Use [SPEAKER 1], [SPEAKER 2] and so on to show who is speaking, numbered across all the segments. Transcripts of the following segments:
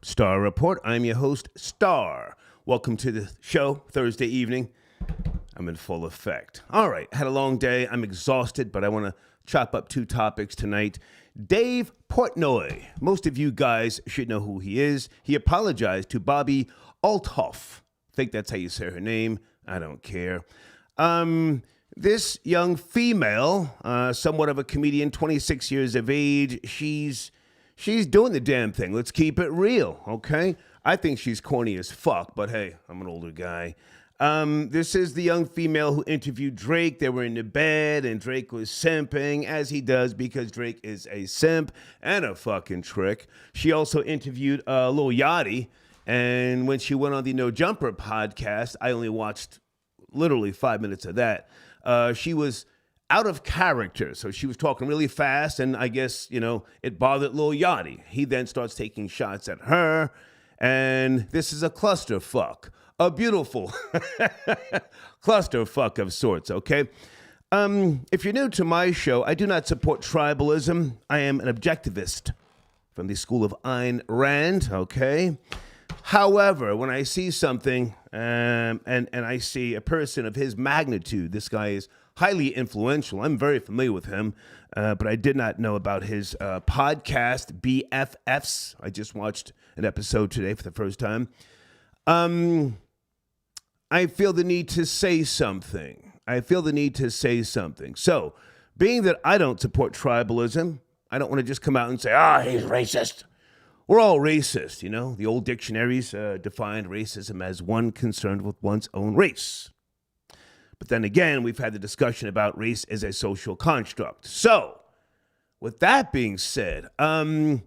[SPEAKER 1] Star Report. I'm your host, Star. Welcome to the show, Thursday evening. I'm in full effect. All right, had a long day. I'm exhausted, but I want to chop up two topics tonight. Dave Portnoy. Most of you guys should know who he is. He apologized to Bobby Althoff. I think that's how you say her name. I don't care. This young female, somewhat of a comedian, 26 years of age, she's doing the damn thing. Let's keep it real, okay? I think she's corny as fuck, but hey, I'm an older guy. This is the young female who interviewed Drake. They were in the bed, and Drake was simping, as he does, because Drake is a simp and a fucking trick. She also interviewed Lil Yachty, and when she went on the No Jumper podcast, I only watched literally 5 minutes of that. She was out of character, so she was talking really fast, and I guess, it bothered Lil Yachty. He then starts taking shots at her, and this is a clusterfuck. A beautiful clusterfuck of sorts, okay? If you're new to my show, I do not support tribalism. I am an objectivist from the school of Ayn Rand, okay? However, when I see something and I see a person of his magnitude, this guy is highly influential. I'm very familiar with him, but I did not know about his podcast, BFFs. I just watched an episode today for the first time. I feel the need to say something. So, being that I don't support tribalism, I don't want to just come out and say, he's racist. We're all racist, The old dictionaries defined racism as one concerned with one's own race. But then again, we've had the discussion about race as a social construct. So, with that being said, my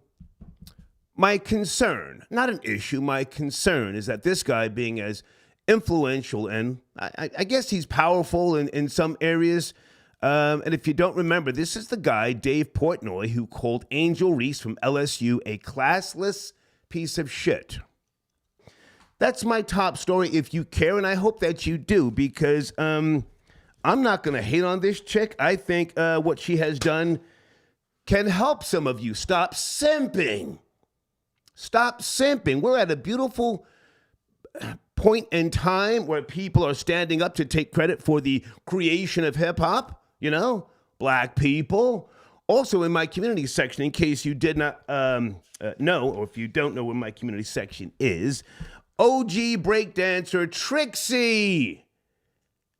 [SPEAKER 1] concern, not an issue, my concern is that this guy being as influential and I guess he's powerful in some areas. And if you don't remember, this is the guy, Dave Portnoy, who called Angel Reese from LSU a classless piece of shit. That's my top story if you care, and I hope that you do, because I'm not going to hate on this chick. I think what she has done can help some of you. Stop simping. We're at a beautiful point in time where people are standing up to take credit for the creation of hip-hop, black people. Also in my community section, in case you did not know, or if you don't know where my community section is, OG breakdancer Trixie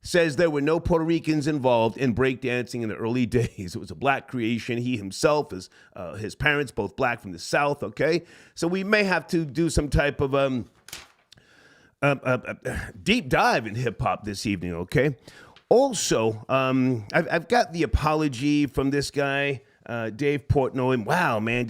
[SPEAKER 1] says there were no Puerto Ricans involved in breakdancing in the early days. It was a black creation. He himself is his parents, both black from the South, okay? So we may have to do some type of deep dive in hip-hop this evening, okay? Also, I've got the apology from this guy, Dave Portnoy. Wow, man,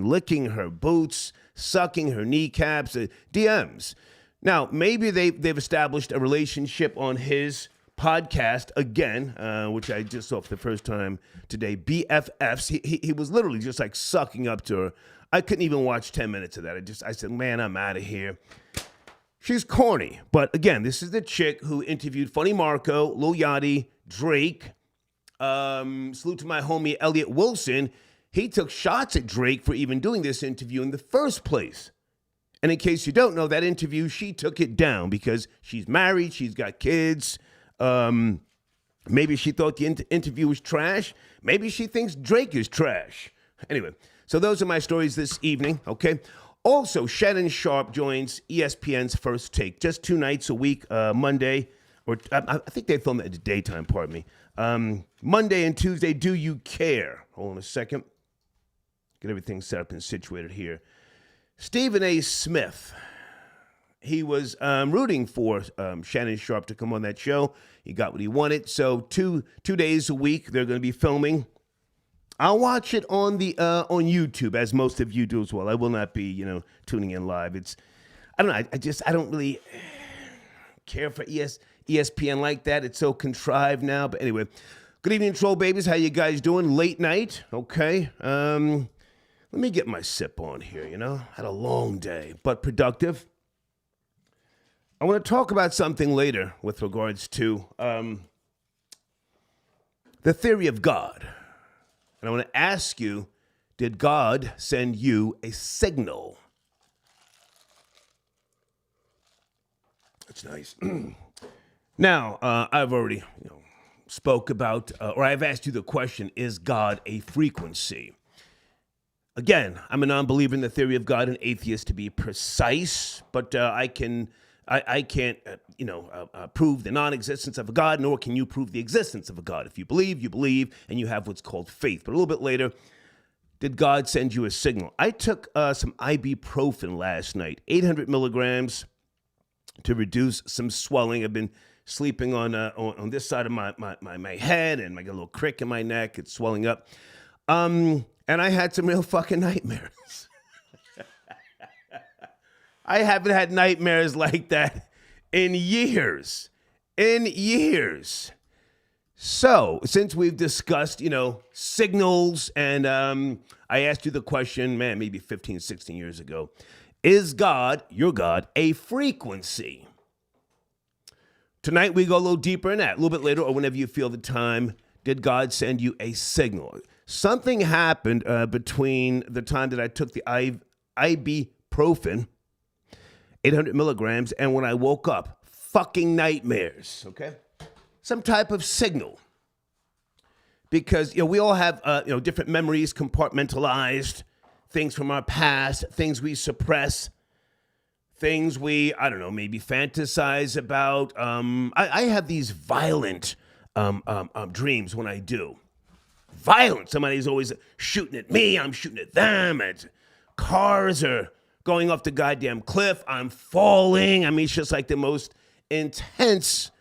[SPEAKER 1] licking her boots, sucking her kneecaps, DMs. Now, maybe they've established a relationship on his podcast again, which I just saw for the first time today, BFFs. He was literally just like sucking up to her. I couldn't even watch 10 minutes of that. I said, man, I'm out of here. She's corny. But again, this is the chick who interviewed Funny Marco, Lil Yachty, Drake. Salute to my homie Elliot Wilson. He took shots at Drake for even doing this interview in the first place. And in case you don't know, that interview, she took it down because she's married, she's got kids. Maybe she thought the interview was trash. Maybe she thinks Drake is trash. Anyway, so those are my stories this evening, okay? Also, Shannon Sharpe joins ESPN's First Take just 2 nights a week, Monday, or I think they film it at the daytime, pardon me. Monday and Tuesday, Do You Care? Hold on a second. Get everything set up and situated here. Stephen A. Smith, he was rooting for Shannon Sharpe to come on that show. He got what he wanted. So two days a week, they're going to be filming. I'll watch it on YouTube, as most of you do as well. I will not be, tuning in live. I don't know. I don't really care for ESPN like that. It's so contrived now. But anyway, good evening, troll babies. How you guys doing? Late night, okay. Let me get my sip on here. Had a long day, but productive. I want to talk about something later with regards to the theory of God. And I want to ask you, did God send you a signal? That's nice. Now, I've already spoke about, or I've asked you the question, is God a frequency? Again, I'm a non-believer in the theory of God, an atheist to be precise, but I can't prove the non-existence of a God, nor can you prove the existence of a God. If you believe, and you have what's called faith. But a little bit later, did God send you a signal? I took some ibuprofen last night, 800 milligrams to reduce some swelling. I've been sleeping on this side of my head, and I got a little crick in my neck. It's swelling up. And I had some real fucking nightmares. I haven't had nightmares like that in years. So, since we've discussed, signals, and I asked you the question, man, maybe 15, 16 years ago, is God, your God, a frequency? Tonight, we go a little deeper in that. A little bit later, or whenever you feel the time, did God send you a signal? Something happened between the time that I took the ibuprofen, 800 milligrams, and when I woke up. Fucking nightmares, okay? Some type of signal. Because, we all have, different memories, compartmentalized, things from our past, things we suppress, things we, maybe fantasize about. I have these violent dreams when I do. Violent. Somebody's always shooting at me. I'm shooting at them. And cars are going off the goddamn cliff. I'm falling. It's just like the most intense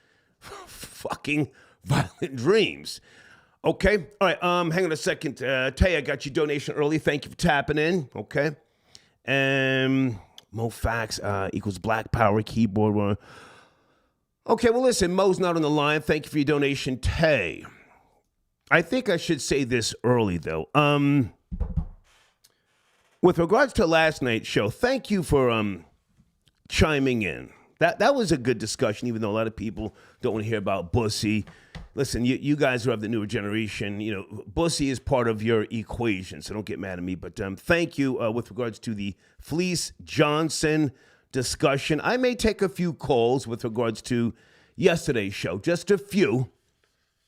[SPEAKER 1] fucking violent dreams. Okay. All right. Hang on a second. Tay, I got your donation early. Thank you for tapping in. Okay. MoFax equals Black Power keyboard. Okay. Well, listen, Mo's not on the line. Thank you for your donation, Tay. I think I should say this early, though. With regards to last night's show, thank you for chiming in. That was a good discussion, even though a lot of people don't want to hear about Bussy. Listen, you guys who have the newer generation, Bussy is part of your equation, so don't get mad at me. But thank you with regards to the Fleece Johnson discussion. I may take a few calls with regards to yesterday's show, just a few.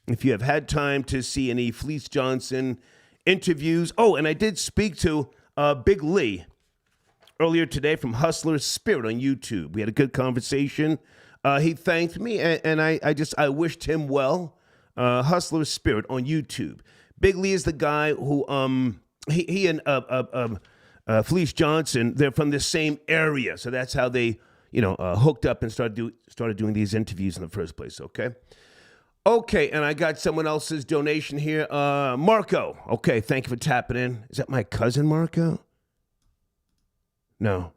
[SPEAKER 1] If you have had time to see any Fleece Johnson interviews. Oh, and I did speak to Big Lee earlier today from Hustler's Spirit on YouTube. We had a good conversation. He thanked me, and I wished him well. Hustler's Spirit on YouTube. Big Lee is the guy who he and Fleece Johnson, they're from the same area, so that's how they hooked up and started doing these interviews in the first place. Okay, and I got someone else's donation here. Marco. Okay, thank you for tapping in. Is that my cousin, Marco? No.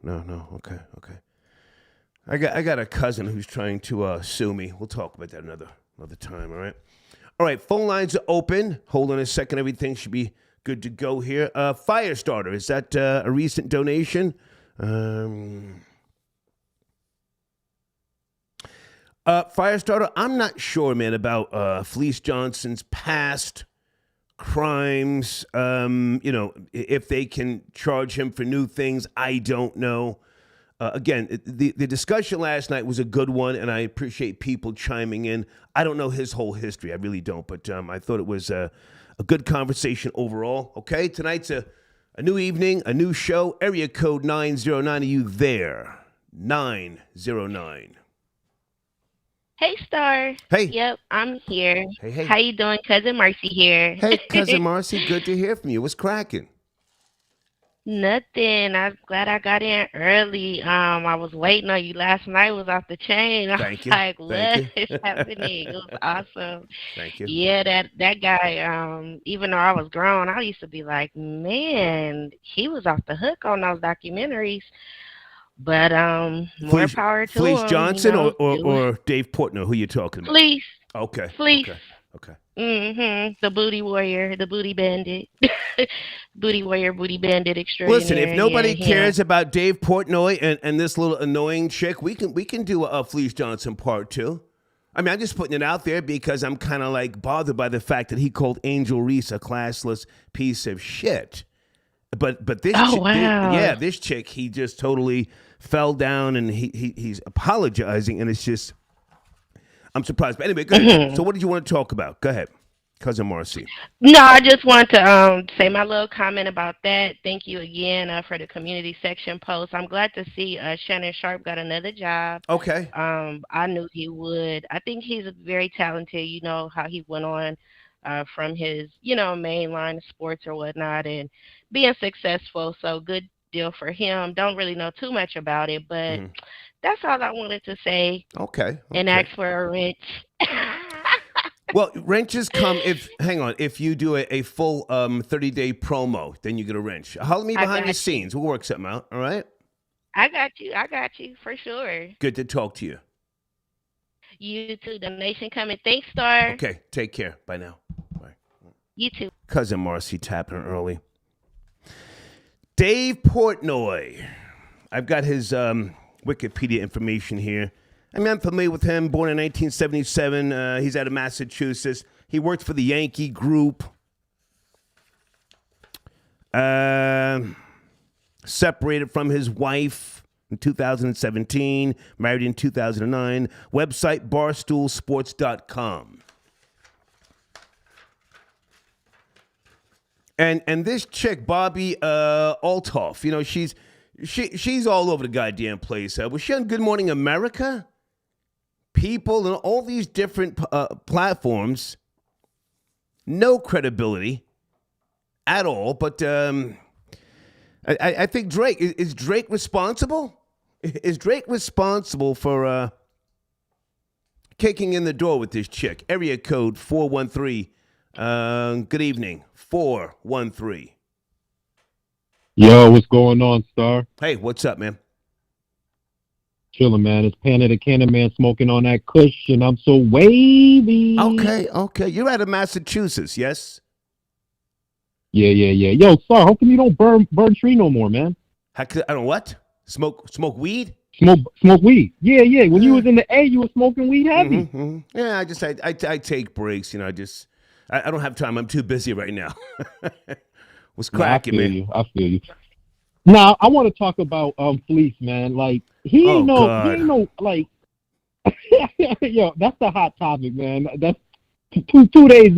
[SPEAKER 1] Okay. I got a cousin who's trying to sue me. We'll talk about that another time, all right? All right, phone lines are open. Hold on a second. Everything should be good to go here. Firestarter, is that a recent donation? Firestarter, I'm not sure, man, about Fleece Johnson's past crimes. If they can charge him for new things, I don't know. Again, the discussion last night was a good one, and I appreciate people chiming in. I don't know his whole history. I really don't, but I thought it was a good conversation overall. Okay, tonight's a new evening, a new show. Area code 909. Are you there? 909.
[SPEAKER 2] Hey, Star.
[SPEAKER 1] Hey.
[SPEAKER 2] Yep, I'm here.
[SPEAKER 1] Hey.
[SPEAKER 2] How you doing? Cousin Marcy here.
[SPEAKER 1] Hey, Cousin Marcy, good to hear from you. What's cracking?
[SPEAKER 2] Nothing. I'm glad I got in early. I was waiting on you last night. Was off the chain. I
[SPEAKER 1] Thank
[SPEAKER 2] was
[SPEAKER 1] you.
[SPEAKER 2] like, what
[SPEAKER 1] Thank you.
[SPEAKER 2] is happening? It was awesome.
[SPEAKER 1] Thank you.
[SPEAKER 2] Yeah, that guy, even though I was grown, I used to be like, man, he was off the hook on those documentaries. But more power to
[SPEAKER 1] Fleece
[SPEAKER 2] him.
[SPEAKER 1] Johnson or Dave Portnoy? Who you talking about?
[SPEAKER 2] Fleece.
[SPEAKER 1] Okay.
[SPEAKER 2] Fleece.
[SPEAKER 1] Okay.
[SPEAKER 2] The booty warrior, the booty bandit, booty warrior, booty bandit extraordinary.
[SPEAKER 1] Listen, if nobody cares about Dave Portnoy and this little annoying chick, we can do a Fleece Johnson part 2. I'm just putting it out there because I'm kind of like bothered by the fact that he called Angel Reese a classless piece of shit. But this,
[SPEAKER 2] Oh wow.
[SPEAKER 1] this chick, he just totally fell down, and he's apologizing, and it's just, I'm surprised. But anyway, go ahead. So what did you want to talk about? Go ahead, cousin Marcy.
[SPEAKER 2] No, I just want to say my little comment about that. Thank you again for the community section post. I'm glad to see Shannon Sharp got another job.
[SPEAKER 1] Okay.
[SPEAKER 2] I knew he would. I think he's very talented. You know how he went on from his, main line of sports or whatnot and being successful. So good deal for him. Don't really know too much about it, but
[SPEAKER 1] Hmm.
[SPEAKER 2] that's all I wanted to say
[SPEAKER 1] Okay.
[SPEAKER 2] and
[SPEAKER 1] Okay.
[SPEAKER 2] ask for a wrench.
[SPEAKER 1] Well, wrenches come if you do a full 30-day promo, then you get a wrench. Holler me
[SPEAKER 2] I
[SPEAKER 1] behind the
[SPEAKER 2] got you.
[SPEAKER 1] scenes. We'll work something out. All right.
[SPEAKER 2] I got you. I got you for sure.
[SPEAKER 1] Good to talk to you.
[SPEAKER 2] You too. Donation coming. Thanks, Star.
[SPEAKER 1] Okay. Take care. Bye now. Bye.
[SPEAKER 2] You too.
[SPEAKER 1] Cousin Marcy tapping her early. Dave Portnoy. I've got his Wikipedia information here. I mean, I'm familiar with him. Born in 1977. He's out of Massachusetts. He worked for the Yankee Group. Separated from his wife in 2017. Married in 2009. Website barstoolsports.com. And this chick, Bobby Althoff, she's all over the goddamn place. Was she on Good Morning America? People and all these different platforms. No credibility at all. But I think Drake, is Drake responsible? Is Drake responsible for kicking in the door with this chick? Area code 413. Good evening. 413.
[SPEAKER 3] Yo, what's going on, Star?
[SPEAKER 1] Hey, what's up, man?
[SPEAKER 3] Chilling, man. It's Pan of the Cannon Man smoking on that cushion. I'm so wavy.
[SPEAKER 1] Okay. You're out of Massachusetts, yes?
[SPEAKER 3] Yeah. Yo, Star, how come you don't burn tree no more, man?
[SPEAKER 1] I don't what? Smoke weed?
[SPEAKER 3] Smoke weed. Yeah. When you was in the A, you were smoking weed heavy.
[SPEAKER 1] Mm-hmm. Yeah, I take breaks. I don't have time. I'm too busy right now. What's cracking, man?
[SPEAKER 3] I feel you. Now, I want to talk about Fleece, man. Like he ain't no like. Yo, that's the hot topic, man. That's two days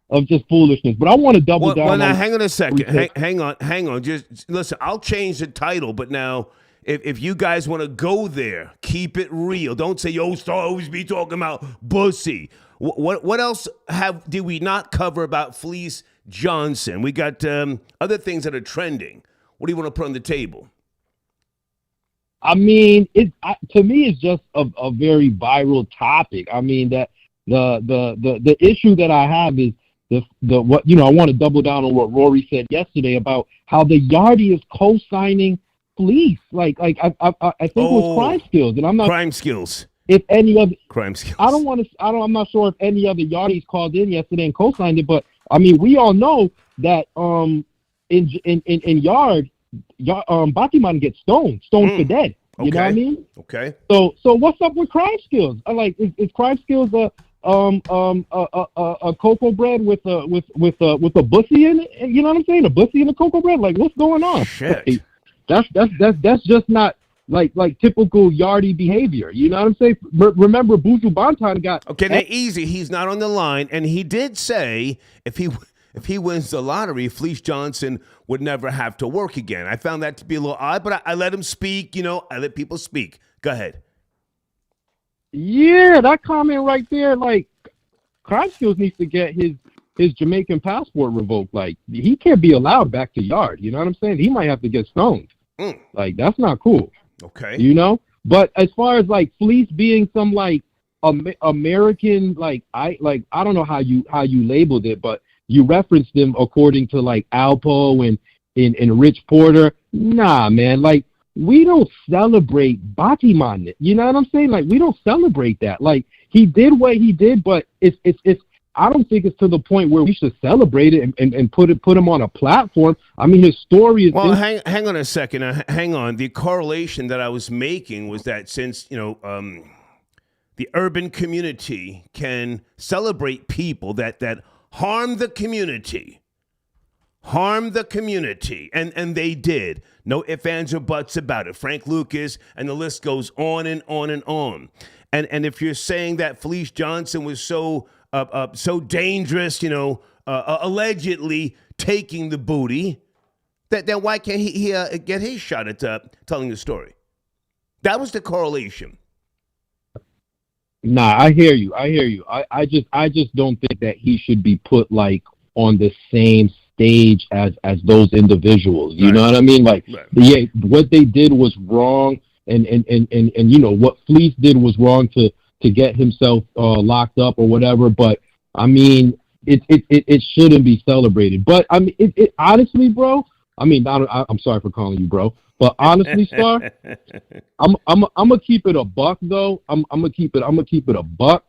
[SPEAKER 3] of just foolishness. But I want to double down.
[SPEAKER 1] Well, now hang on a second. Hang on. Just listen. I'll change the title, but now. If you guys want to go there, keep it real. Don't say, "Yo, Star always be talking about bussy." What else did we not cover about Fleece Johnson? We got other things that are trending. What do you want to put on the table?
[SPEAKER 3] I mean, to me, it's just a very viral topic. I mean, that the issue that I have is the what I want to double down on what Rory said yesterday about how the Yardie is co-signing Fleece. Like I think it was Crime Skills, and I'm not
[SPEAKER 1] Crime Skills.
[SPEAKER 3] If any other
[SPEAKER 1] Crime Skills,
[SPEAKER 3] I'm not sure if any other Yardies called in yesterday and co-signed it, but I mean, we all know that in Yard, Batiman gets stoned for dead. You know what I mean?
[SPEAKER 1] Okay.
[SPEAKER 3] So what's up with Crime Skills? Like, is Crime Skills a cocoa bread with a bussy in it? You know what I'm saying? A bussy in a cocoa bread? Like, what's going on?
[SPEAKER 1] Shit.
[SPEAKER 3] That's just not like typical Yardie behavior. You know what I'm saying? Remember, Buju Banton got
[SPEAKER 1] now easy. He's not on the line, and he did say if he wins the lottery, Fleece Johnson would never have to work again. I found that to be a little odd, but I let him speak. I let people speak. Go ahead.
[SPEAKER 3] Yeah, that comment right there, like, Crime Skills needs to get his Jamaican passport revoked. Like, he can't be allowed back to Yard. You know what I'm saying? He might have to get stoned. Like, that's not cool.
[SPEAKER 1] Okay.
[SPEAKER 3] But as far as like Fleece being some like American, like I don't know how you labeled it, but you referenced them according to like Alpo and Rich Porter. Nah, man, like we don't celebrate Batiman. You know what I'm saying? Like we don't celebrate that. Like he did what he did, but it's I don't think it's to the point where we should celebrate it and put him on a platform. I mean, his story is.
[SPEAKER 1] Well, hang on a second. Hang on. The correlation that I was making was that since the urban community can celebrate people that harm the community, harm the community, and they did. No ifs, ands, or buts about it. Frank Lucas, and the list goes on and on and on. And if you're saying that Fleece Johnson was so dangerous, allegedly taking the booty, then why can't he get his shot at telling the story? That was the correlation.
[SPEAKER 3] Nah, I hear you. I just don't think that he should be put like on the same stage as those individuals. You know what I mean? Like, yeah, what they did was wrong, and what Fleece did was wrong to get himself locked up or whatever. But I mean, it shouldn't be celebrated. But I mean, it honestly, bro. I mean, I'm sorry for calling you bro, but honestly, Star, I'm gonna keep it a buck though. I'm gonna keep it a buck.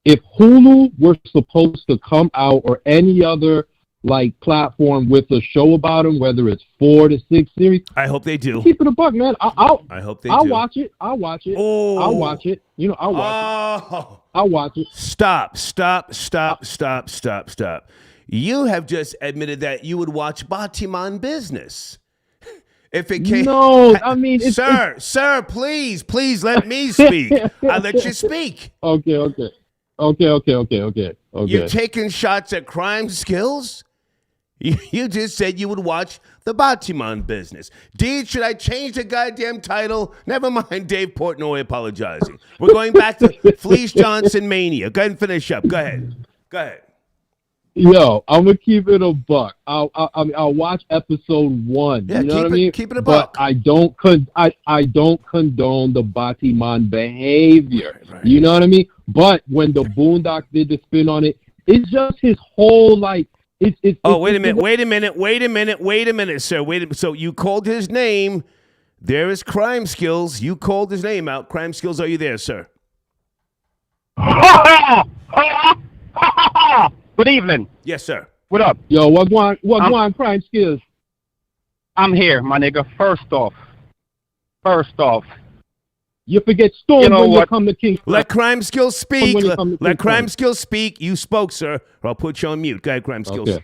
[SPEAKER 3] If Hulu were supposed to come out, or any other like platform with a show about him, whether it's 4 to 6 series,
[SPEAKER 1] I hope they do.
[SPEAKER 3] Keep it a buck, man.
[SPEAKER 1] I hope they do.
[SPEAKER 3] I'll watch it.
[SPEAKER 1] Oh.
[SPEAKER 3] I'll watch it. I'll watch it.
[SPEAKER 1] Stop. You have just admitted that you would watch Batiman Business. If it came,
[SPEAKER 3] no, I mean,
[SPEAKER 1] sir, please let me speak. I'll let you speak.
[SPEAKER 3] Okay.
[SPEAKER 1] You're taking shots at crime skills? You just said you would watch the Batiman Business. Deed, should I change the goddamn title? Never mind, Dave Portnoy apologizing. We're going back to Fleece Johnson mania. Go ahead and finish up. Go ahead.
[SPEAKER 3] Yo, I'm gonna keep it a buck. I'll watch episode 1.
[SPEAKER 1] Yeah,
[SPEAKER 3] you know what I mean?
[SPEAKER 1] Keep it a buck.
[SPEAKER 3] But I don't condone the Batiman behavior.
[SPEAKER 1] Right.
[SPEAKER 3] You know what I mean? But when the Boondocks did the spin on it, it's just his whole like.
[SPEAKER 1] Wait a minute, sir. So you called his name. There is Crime Skills. You called his name out. Crime Skills, are you there, sir?
[SPEAKER 4] Good evening.
[SPEAKER 1] Yes, sir.
[SPEAKER 4] What up?
[SPEAKER 3] Yo, what going Crime Skills?
[SPEAKER 4] I'm here, my nigga. First off,
[SPEAKER 3] you forget Storm when you come to King.
[SPEAKER 1] Let Crime Skills speak. Let Crime Skills speak. You spoke, sir, or I'll put you on mute. Go ahead, Crime Skills.
[SPEAKER 3] Okay.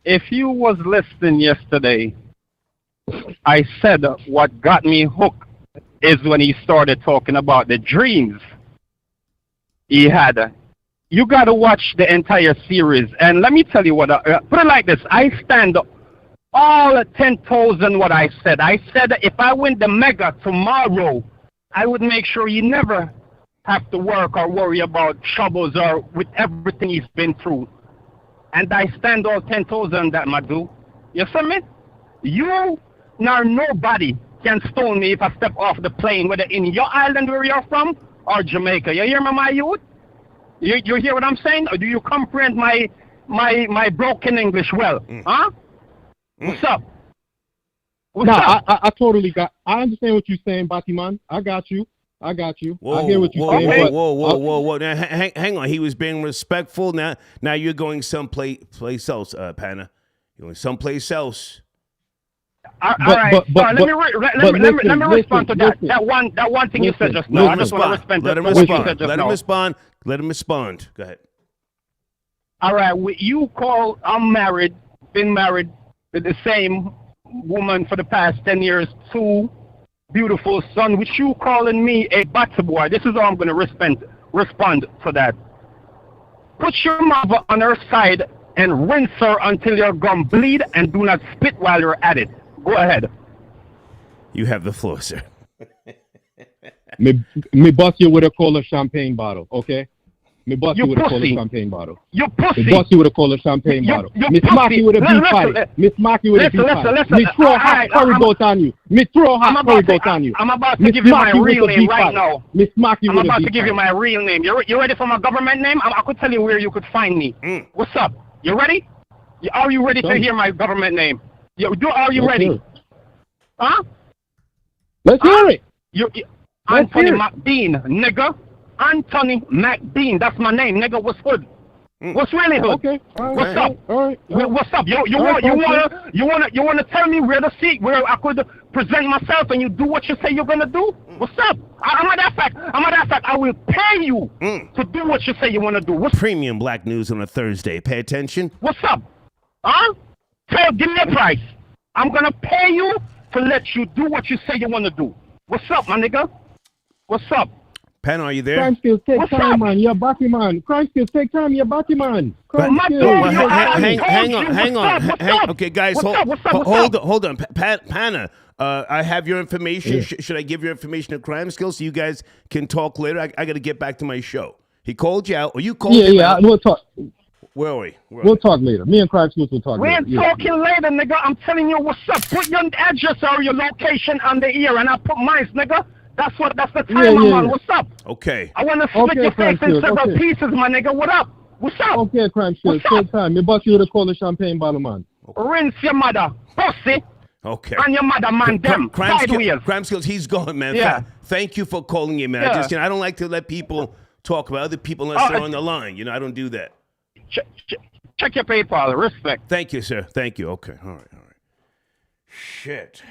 [SPEAKER 4] If you was listening yesterday, I said what got me hooked is when he started talking about the dreams he had. You got to watch the entire series. And let me tell you what, put it like this. I stand all 10,000 what I said. I said if I win the Mega tomorrow, I would make sure you never have to work or worry about troubles or with everything he's been through. And I stand all 10,000 that, Madu. You see me? You nor nobody can stone me if I step off the plane, whether in your island where you're from or Jamaica. You hear me, my youth? You hear what I'm saying? Or do you comprehend my broken English well? Huh? What's up?
[SPEAKER 3] I totally I understand what you're saying, Batiman. I got you.
[SPEAKER 1] Whoa,
[SPEAKER 3] I hear what you're saying.
[SPEAKER 1] Whoa. Now, hang on. He was being respectful. Now you're going someplace else, Panna. You're going someplace else.
[SPEAKER 4] All right. Let me respond to that. That one thing you said just now. I just want to
[SPEAKER 1] Let him respond. Let him respond. Go ahead.
[SPEAKER 4] All right. I'm married, been married with the same woman for the past 10 years, 2 beautiful son, which you calling me a bata boy. This is how I'm going to respond to that. Put your mother on her side and rinse her until your gum bleed, and do not spit while you're at it. Go ahead.
[SPEAKER 1] You have the floor, sir.
[SPEAKER 3] Me bust you with a cola champagne bottle, okay? Me bust you with a cola champagne bottle.
[SPEAKER 4] You pussy.
[SPEAKER 3] Me bust you with a cola champagne bottle. Me smack you with a beef pipe. Me smack you with a beef pipe. Me throw hot curry goat on you. Me throw hot curry goat on you.
[SPEAKER 4] I'm about to give you my real name right now.
[SPEAKER 3] Me smack you with a beef pipe.
[SPEAKER 4] I'm about to give you my real name. You ready for my government name? I could tell you where you could find me. What's up? You ready? Are you ready to hear my government name? Are you ready? Huh?
[SPEAKER 3] Let's hear it.
[SPEAKER 4] Anthony McBean, nigga. Anthony McBean. That's my name, nigga. What's good? What's really good?
[SPEAKER 3] Okay.
[SPEAKER 4] What's up?
[SPEAKER 3] All right.
[SPEAKER 4] What's up? You wanna tell me where to see, where I could present myself, and you do what you say you're gonna do? What's up? I'm a matter of fact, I will pay you to do what you say you wanna do.
[SPEAKER 1] Premium Black News on a Thursday. Pay attention.
[SPEAKER 4] What's up? Huh? So give me a price. I'm gonna pay you to let you do what you say you wanna do. What's up, my nigga? What's up?
[SPEAKER 1] Pen, are you there?
[SPEAKER 3] Crime skills take
[SPEAKER 4] What's
[SPEAKER 3] time,
[SPEAKER 4] up?
[SPEAKER 3] man. You're Batman. Crime skills take time. You're Batman. Crime
[SPEAKER 4] My
[SPEAKER 3] skills.
[SPEAKER 4] dog,
[SPEAKER 1] Well,
[SPEAKER 4] yo, I
[SPEAKER 1] hang
[SPEAKER 4] told
[SPEAKER 1] on,
[SPEAKER 4] you.
[SPEAKER 1] hang
[SPEAKER 4] What's
[SPEAKER 1] on,
[SPEAKER 4] up? What's
[SPEAKER 1] hang.
[SPEAKER 4] up?
[SPEAKER 1] Okay, guys,
[SPEAKER 4] What's up? What's up? What's
[SPEAKER 1] hold
[SPEAKER 4] up?
[SPEAKER 1] on. Panna, I have your information.
[SPEAKER 3] Yeah.
[SPEAKER 1] Should I give your information to Crime Skills so you guys can talk later? I got to get back to my show. He called you out, or you called him out.
[SPEAKER 3] We'll talk.
[SPEAKER 1] Where are we?
[SPEAKER 3] We'll talk later. Me and Crime Skills will talk
[SPEAKER 4] We
[SPEAKER 3] later.
[SPEAKER 4] ain't talking later, nigga. I'm telling you what's up. Put your address or your location on the ear, and I put mine, nigga. That's the time I'm on. What's up?
[SPEAKER 1] Okay.
[SPEAKER 4] I want to split your face in several pieces, my nigga. What up? What's up?
[SPEAKER 3] Okay, Crime Skills. Take time. Me bust you with a cola champagne bottle, man.
[SPEAKER 4] Rinse your mother, pussy,
[SPEAKER 1] Okay.
[SPEAKER 4] and your mother, man, them, sideways.
[SPEAKER 1] Crime Skills, he's gone, man.
[SPEAKER 4] Yeah.
[SPEAKER 1] Thank you for calling in, man.
[SPEAKER 4] Yeah.
[SPEAKER 1] I don't like to let people talk about other people unless they're on the line. You know, I don't do that.
[SPEAKER 4] Check your PayPal. Respect.
[SPEAKER 1] Thank you, sir. Thank you. Okay. All right. Shit.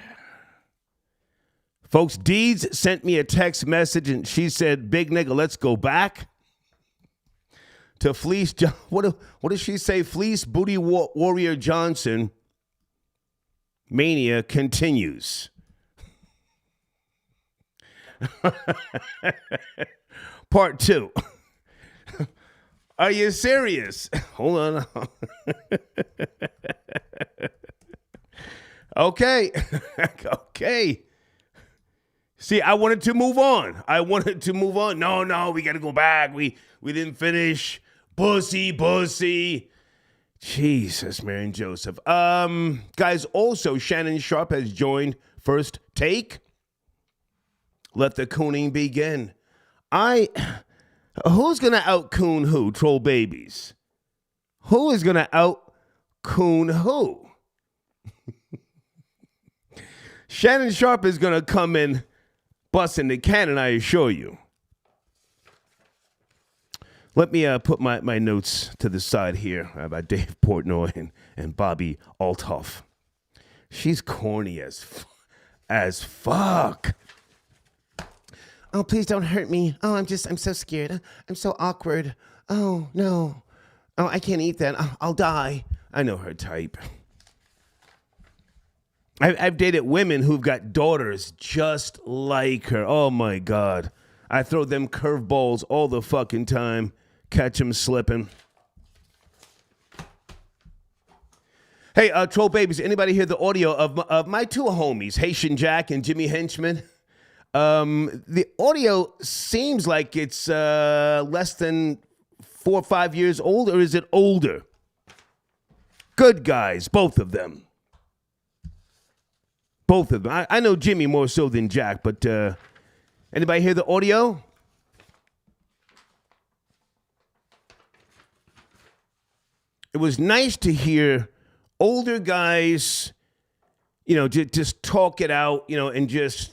[SPEAKER 1] Folks, Deeds sent me a text message and she said, "Big nigga, let's go back to Fleece." What does she say? Fleece Booty Warrior Johnson mania continues. Part 2. Are you serious? Hold on. Okay. Okay. See, I wanted to move on. No, we got to go back. We didn't finish. Bussy. Jesus, Mary and Joseph. Guys, also, Shannon Sharp has joined First Take. Let the cooning begin. Who's going to out-coon who? Troll babies. Who is going to out-coon who? Shannon Sharp is going to come in busting the cannon, I assure you. Let me put my notes to the side here about Dave Portnoy and Bobby Althoff. She's corny as fuck. Oh, please don't hurt me. Oh, I'm so scared. I'm so awkward. Oh, no. Oh, I can't eat that. I'll die. I know her type. I've dated women who've got daughters just like her. Oh, my God. I throw them curveballs all the fucking time. Catch them slipping. Hey, Troll Babies, anybody hear the audio of my two homies, Haitian Jack and Jimmy Henchman? The audio seems like it's less than 4 or 5 years old, or is it older? Good guys, both of them. Both of them. I know Jimmy more so than Jack, but anybody hear the audio? It was nice to hear older guys, just talk it out, and just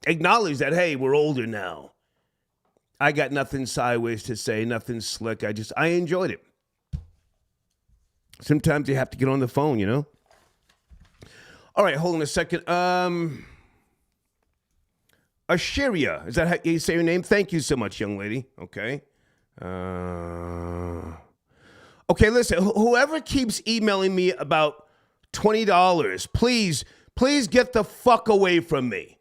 [SPEAKER 1] acknowledge that, hey, we're older now. I got nothing sideways to say, nothing slick. I enjoyed it. Sometimes you have to get on the phone, All right, hold on a second. Ashiria, is that how you say your name? Thank you so much, young lady. Okay. Okay, listen, whoever keeps emailing me about $20, please get the fuck away from me.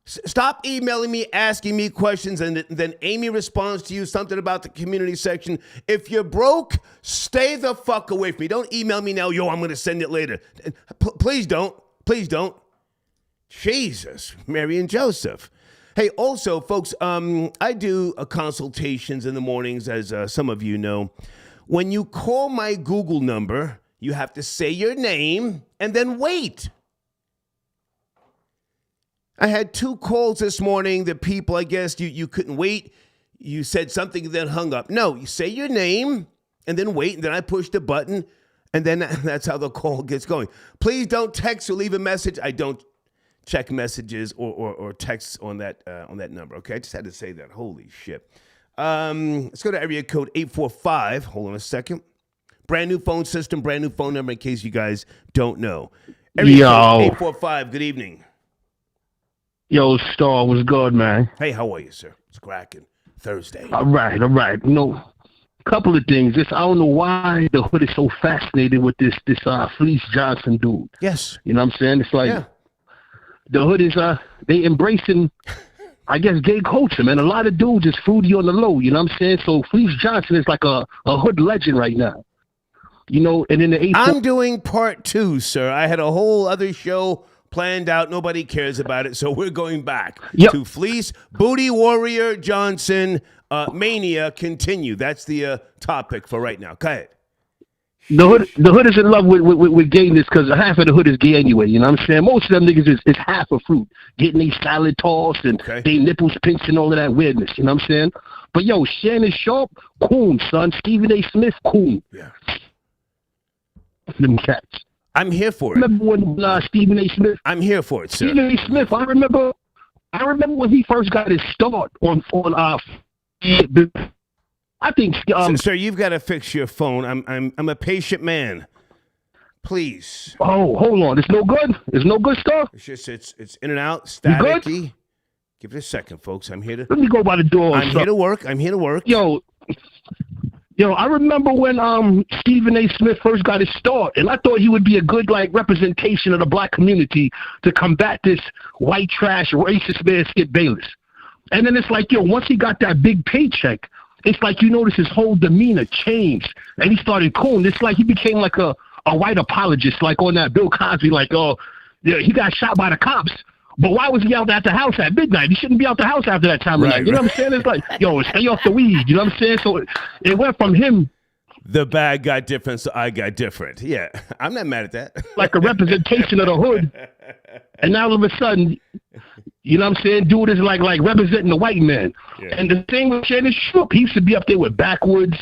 [SPEAKER 1] Stop emailing me, asking me questions, and then Amy responds to you something about the community section. If you're broke, stay the fuck away from me. Don't email me now, I'm going to send it later. Please don't. Please don't. Jesus, Mary and Joseph. Hey, also, folks, I do consultations in the mornings, as some of you know. When you call my Google number, you have to say your name and then wait. I had 2 calls this morning. The people, I guess, you couldn't wait. You said something and then hung up. No, you say your name and then wait, and then I push the button, and then that's how the call gets going. Please don't text or leave a message. I don't check messages or texts on that number. Okay, I just had to say that. Holy shit. Let's go to area code 845. Hold on a second. Brand new phone system, brand new phone number in case you guys don't know. Area code 845. Good evening.
[SPEAKER 5] Yo, Star was good, man.
[SPEAKER 1] Hey, how are you, sir? It's cracking. Thursday.
[SPEAKER 5] All right. couple of things. Just I don't know why the hood is so fascinated with this Fleece Johnson dude.
[SPEAKER 1] Yes.
[SPEAKER 5] You know what I'm saying? It's like the hood is they embracing, I guess, gay culture, man. A lot of dudes is fruity on the low. You know what I'm saying? So Fleece Johnson is like a hood legend right now. You know, and in the
[SPEAKER 1] I'm doing part 2, sir. I had a whole other show planned out. Nobody cares about it, so we're going back to Fleece, Booty Warrior Johnson, Mania continue. That's the topic for right now. Go ahead.
[SPEAKER 5] The hood is in love with gayness because half of the hood is gay anyway. You know what I'm saying? Most of them niggas is half a fruit, getting these salad tossed and they nipples pinched and all of that weirdness. You know what I'm saying? But yo, Shannon Sharp, coon, son. Stephen A. Smith, coon.
[SPEAKER 1] Yeah.
[SPEAKER 5] Them cats.
[SPEAKER 1] I'm here for it.
[SPEAKER 5] Remember when Stephen A. Smith?
[SPEAKER 1] I'm here for it, sir.
[SPEAKER 5] Stephen A. Smith. I remember when he first got his start on I think.
[SPEAKER 1] Sir, you've got to fix your phone. I'm a patient man. Please.
[SPEAKER 5] Oh, hold on. It's no good. It's no good stuff.
[SPEAKER 1] It's just it's in and out, staticky. Give it a second, folks. I'm here to.
[SPEAKER 5] Let me go by the door.
[SPEAKER 1] I'm here to work. I'm here to work.
[SPEAKER 5] Yo, I remember when Stephen A. Smith first got his start, and I thought he would be a good representation of the black community to combat this white trash racist man Skip Bayless. And then it's like, once he got that big paycheck, it's like you notice his whole demeanor changed, and he started cool. It's like he became like a white apologist, like on that Bill Cosby, he got shot by the cops. But why was he out at the house at midnight? He shouldn't be out the house after that time of night. You know what I'm saying? It's like, stay off the weed. You know what I'm saying? So it went from him.
[SPEAKER 1] The bag got different, so I got different. Yeah, I'm not mad at that.
[SPEAKER 5] Like a representation of the hood. And now all of a sudden, you know what I'm saying? Dude is like representing the white man. Yeah. And the thing with Shannon Sharp, he used to be up there with Backwoods,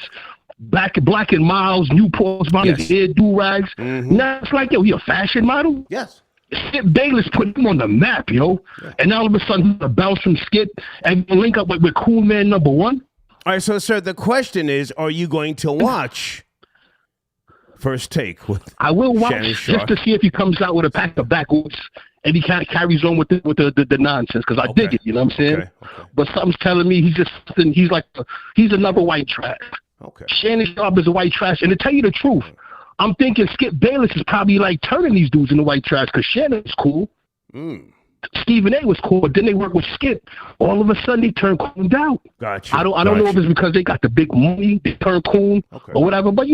[SPEAKER 5] Black and Miles, Newport's, his hair, do-rags. Mm-hmm. Now it's like, he a fashion model?
[SPEAKER 1] Yes.
[SPEAKER 5] Skip Bayless put him on the map, Yeah. And now all of a sudden, the bounce from Skip and link up with Cool Man number 1.
[SPEAKER 1] All right, so, sir, the question is, are you going to watch First Take with
[SPEAKER 5] I will watch
[SPEAKER 1] Shannon Sharp?
[SPEAKER 5] Just to see if he comes out with a pack of Backwoods and he kind of carries on with the nonsense, because I dig it, you know what I'm saying? Okay. But something's telling me he's another white trash.
[SPEAKER 1] Okay.
[SPEAKER 5] Shannon Sharp is a white trash. And to tell you the truth, I'm thinking Skip Bayless is probably turning these dudes into white trash because Shannon is cool. Stephen A. was cool, but then they work with Skip. All of a sudden, they turn coon out.
[SPEAKER 1] Gotcha.
[SPEAKER 5] I don't know if it's because they got the big money, they turn coon or whatever, but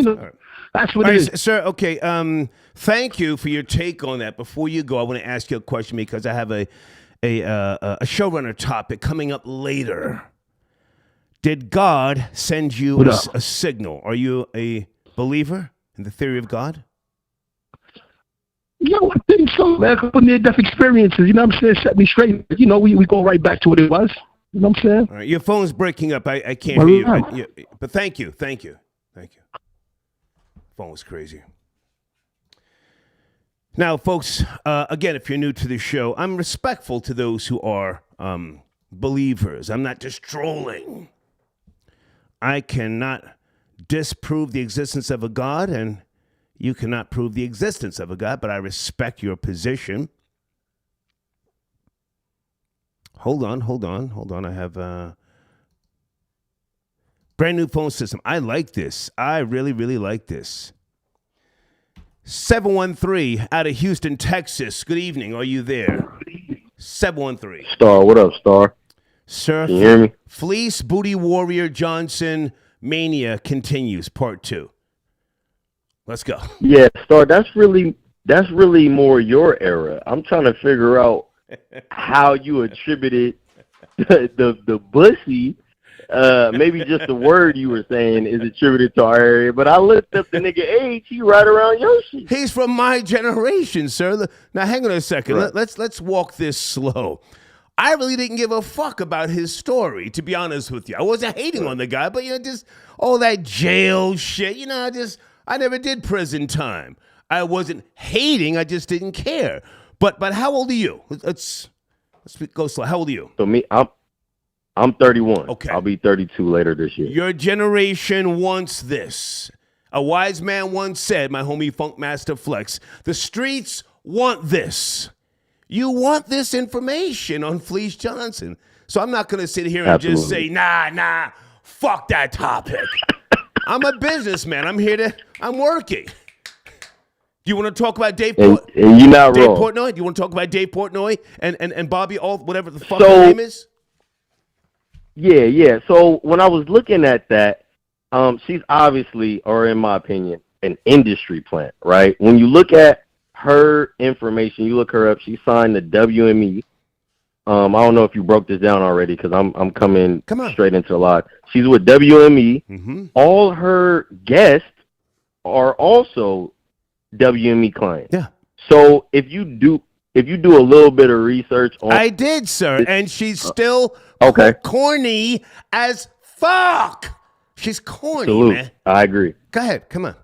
[SPEAKER 5] that's what it is.
[SPEAKER 1] Sir, okay, thank you for your take on that. Before you go, I want to ask you a question because I have a showrunner topic coming up later. Did God send you a signal? Are you a believer in the theory of God?
[SPEAKER 5] I think so, man. A couple near-death experiences, you know what I'm saying, set me straight. We go right back to what it was. You know what I'm saying?
[SPEAKER 1] All right, your phone's breaking up. I can't hear you. But thank you. Phone was crazy. Now, folks, again, if you're new to the show, I'm respectful to those who are believers. I'm not just trolling. I cannot disprove the existence of a God, and you cannot prove the existence of a God, but I respect your position. Hold on. I have a brand new phone system. I like this. I really, really like this. 713 out of Houston, Texas. Good evening. Are you there? 713.
[SPEAKER 6] Star, what up, Star?
[SPEAKER 1] Sir,
[SPEAKER 6] can you hear me?
[SPEAKER 1] Fleece, Booty Warrior Johnson, Mania continues, part 2. Let's go.
[SPEAKER 6] Yeah, Star, that's really more your era. I'm trying to figure out how you attributed the bussy. Maybe just the word you were saying is attributed to our area. But I looked up the nigga age. He right around your shit.
[SPEAKER 1] He's from my generation, sir. Now, hang on a second. Right. Let's walk this slow. I really didn't give a fuck about his story, to be honest with you. I wasn't hating on the guy, but just all that jail shit. I never did prison time. I wasn't hating. I just didn't care. But how old are you? Let's go slow. How old are you?
[SPEAKER 6] So I'm 31.
[SPEAKER 1] Okay.
[SPEAKER 6] I'll be 32 later this year.
[SPEAKER 1] Your generation wants this. A wise man once said, my homie Funk Master Flex, the streets want this. You want this information on Fleece Johnson. So I'm not going to sit here and just say, nah, fuck that topic. I'm a businessman. I'm working. Do you want to talk about Dave?
[SPEAKER 6] And you're not
[SPEAKER 1] Dave
[SPEAKER 6] wrong.
[SPEAKER 1] Portnoy? Do you want to talk about Dave Portnoy and Bobby Alt, whatever the fuck
[SPEAKER 6] So-
[SPEAKER 1] her name is?
[SPEAKER 6] Yeah. So when I was looking at that, she's obviously, or in my opinion, an industry plant, right? When you look at her information, you look her up. She signed the WME. I don't know if you broke this down already because I'm coming straight into a lot. She's with WME.
[SPEAKER 1] Mm-hmm.
[SPEAKER 6] All her guests are also WME clients.
[SPEAKER 1] Yeah.
[SPEAKER 6] So if you do a little bit of research on,
[SPEAKER 1] I did, sir, and she's still
[SPEAKER 6] okay.
[SPEAKER 1] corny as fuck. She's corny,
[SPEAKER 6] Salute.
[SPEAKER 1] man.
[SPEAKER 6] I agree.
[SPEAKER 1] Go ahead, come on.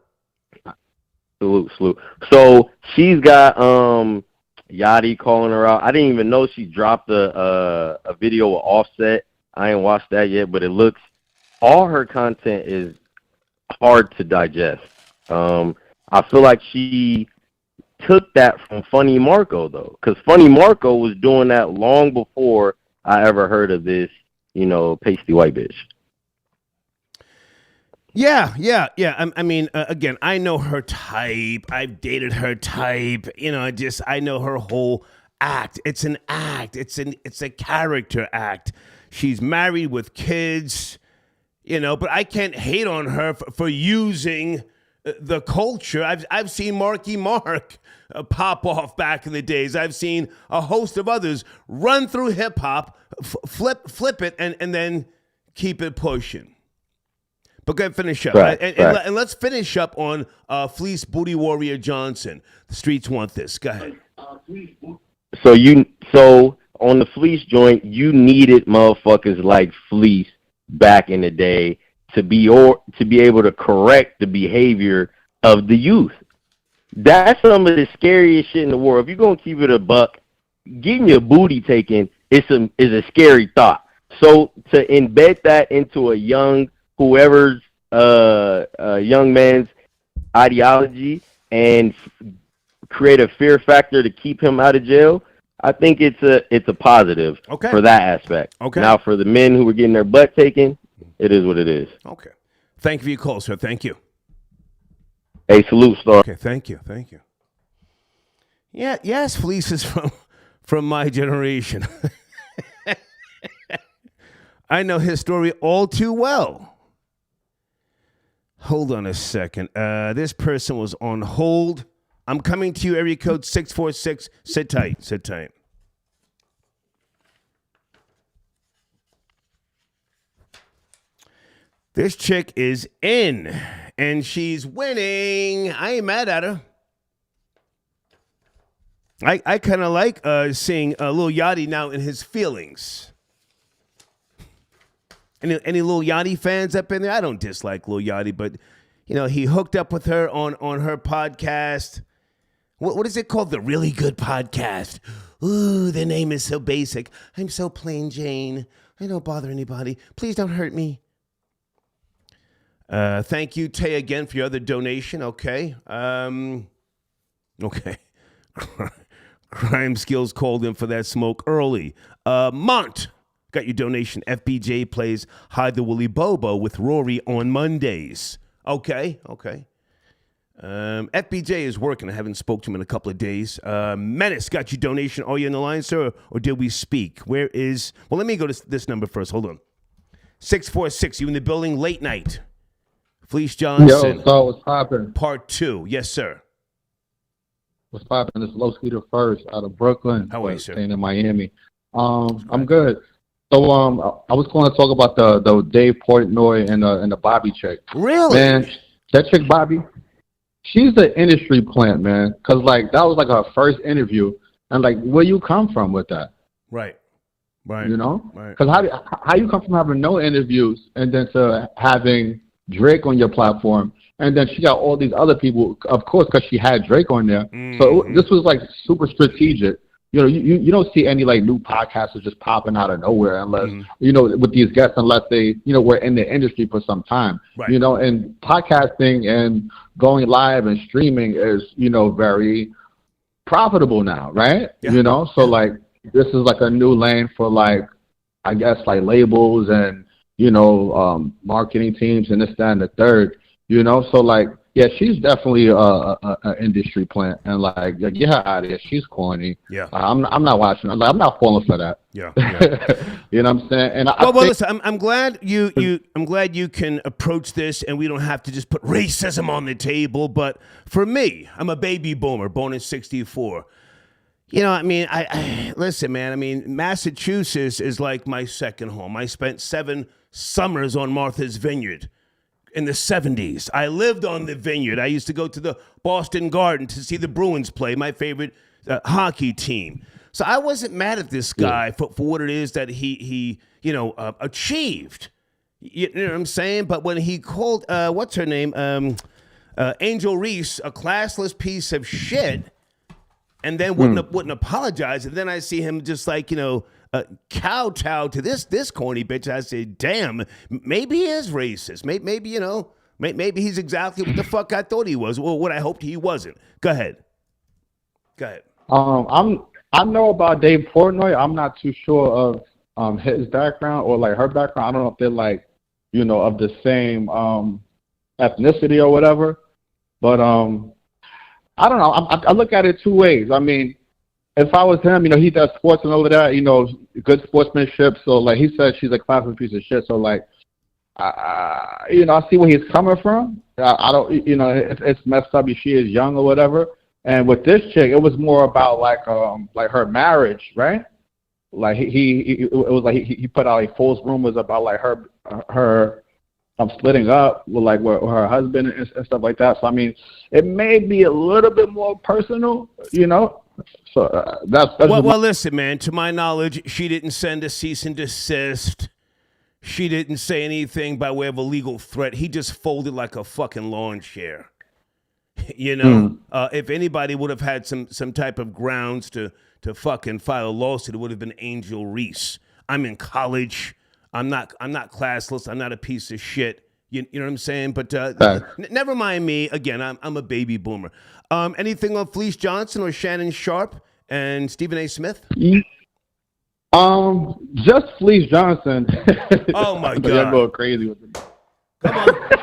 [SPEAKER 6] Salute. So she's got Yachty calling her out. I didn't even know she dropped a video of Offset. I ain't watched that yet, but it looks, all her content is hard to digest. I feel like she took that from Funny Marco though, because Funny Marco was doing that long before I ever heard of this, pasty white bitch.
[SPEAKER 1] Yeah. I mean, again, I know her type. I've dated her type. I know her whole act. It's an act. It's a character act. She's married with kids, but I can't hate on her for using the culture. I've seen Marky Mark pop off back in the days. I've seen a host of others run through hip hop, flip it, and then keep it pushing. But go ahead, finish up.
[SPEAKER 6] Right.
[SPEAKER 1] And let's finish up on Fleece Booty Warrior Johnson. The streets want this. Go ahead.
[SPEAKER 6] So on the Fleece joint, you needed motherfuckers like Fleece back in the day to be able to correct the behavior of the youth. That's some of the scariest shit in the world. If you're gonna keep it a buck, getting your booty taken is a scary thought. So to embed that into whoever's young man's ideology and create a fear factor to keep him out of jail, I think it's a positive for that aspect.
[SPEAKER 1] Okay.
[SPEAKER 6] Now for the men who were getting their butt taken, it is what it is.
[SPEAKER 1] Okay. Thank you for your call, sir. Thank you.
[SPEAKER 6] Hey, salute, Star.
[SPEAKER 1] Okay, thank you. Yeah, yes, Fleece is from my generation. I know his story all too well. Hold on a second. This person was on hold. I'm coming to you, area code 646. Sit tight. This chick is in, and she's winning. I ain't mad at her. I kind of like seeing Lil Yachty now in his feelings. Any Lil Yachty fans up in there? I don't dislike Lil Yachty, but he hooked up with her on her podcast. What is it called? The Really Good Podcast. Ooh, the name is so basic. I'm so plain Jane. I don't bother anybody. Please don't hurt me. Thank you, Tay, again for your other donation. Okay. Okay. Crime Skills called in for that smoke early. Mont, got your donation. FBJ plays Hide the Woolly Bobo with Rory on Mondays. Okay. FBJ is working. I haven't spoke to him in a couple of days. Menace, got your donation. Are you on the line, sir, or did we speak? Well, let me go to this number first. Hold on. 646, you in the building, late night. Fleece Johnson.
[SPEAKER 3] Yo, so what's poppin'?
[SPEAKER 1] Part 2. Yes, sir.
[SPEAKER 3] What's poppin'? This is Low Skeeter First out of Brooklyn.
[SPEAKER 1] How are you, sir?
[SPEAKER 3] Staying in Miami. I'm good. So I was going to talk about the Dave Portnoy and the Bobby chick.
[SPEAKER 1] Really?
[SPEAKER 3] Man, that chick Bobby, she's an industry plant, man. Cause that was her first interview, and where you come from with that?
[SPEAKER 1] Right.
[SPEAKER 3] Right.
[SPEAKER 1] Right.
[SPEAKER 3] Cause how you come from having no interviews and then to having Drake on your platform, and then she got all these other people, of course, because she had Drake on there.
[SPEAKER 1] Mm-hmm.
[SPEAKER 3] So this was super strategic. You don't see any new podcasters just popping out of nowhere unless with these guests, unless they were in the industry for some time.
[SPEAKER 1] Right.
[SPEAKER 3] And podcasting and going live and streaming is very profitable now, right?
[SPEAKER 1] Yeah.
[SPEAKER 3] So this is a new lane for I guess labels and marketing teams and this, that, and the third. So like, yeah, she's definitely a industry plant, and like, get her out of here. She's corny.
[SPEAKER 1] Yeah,
[SPEAKER 3] I'm not watching. I'm not falling for that.
[SPEAKER 1] Yeah.
[SPEAKER 3] You know what I'm saying? And
[SPEAKER 1] well, listen, I'm glad I'm glad you can approach this, and we don't have to just put racism on the table. But for me, I'm a baby boomer, born in '64. I listen, man. I mean, Massachusetts is like my second home. I spent 7 summers on Martha's Vineyard in the 70s. I lived on the vineyard. I used to go to the Boston Garden to see the Bruins play, my favorite hockey team. So I wasn't mad at this guy for what it is that he achieved. You know what I'm saying? But when he called, what's her name? Angel Reese, a classless piece piece of and then wouldn't apologize. And then I see him just like, kowtow to this corny bitch. I say, damn, maybe he is racist. Maybe he's exactly what the fuck I thought he was, or what I hoped he wasn't. Go ahead.
[SPEAKER 3] I know about Dave Portnoy. I'm not too sure of his background or like her background. I don't know if they're like, of the same ethnicity or whatever. But I don't know. I look at it two ways. I mean, if I was him, he does sports and all of that, good sportsmanship. So, like, he said she's a classless piece of shit. So, like, I see where he's coming from. I don't, it's messed up if she is young or whatever. And with this chick, it was more about, like her marriage, right? Like, it was like he put out, like, false rumors about, like, her splitting up with her husband and stuff like that. So I mean, it may be a little bit more personal, So that's
[SPEAKER 1] well. Listen, man. To my knowledge, she didn't send a cease and desist. She didn't say anything by way of a legal threat. He just folded like a fucking lawn chair. If anybody would have had some type of grounds to fucking file a lawsuit, it would have been Angel Reese. I'm in college. I'm not classless. I'm not a piece of shit. You know what I'm saying? But never mind me. Again, I'm a baby boomer. Anything on Fleece Johnson or Shannon Sharp and Stephen A. Smith?
[SPEAKER 3] Just Fleece Johnson.
[SPEAKER 1] Oh my God!
[SPEAKER 3] You're going crazy with it.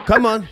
[SPEAKER 1] Come on.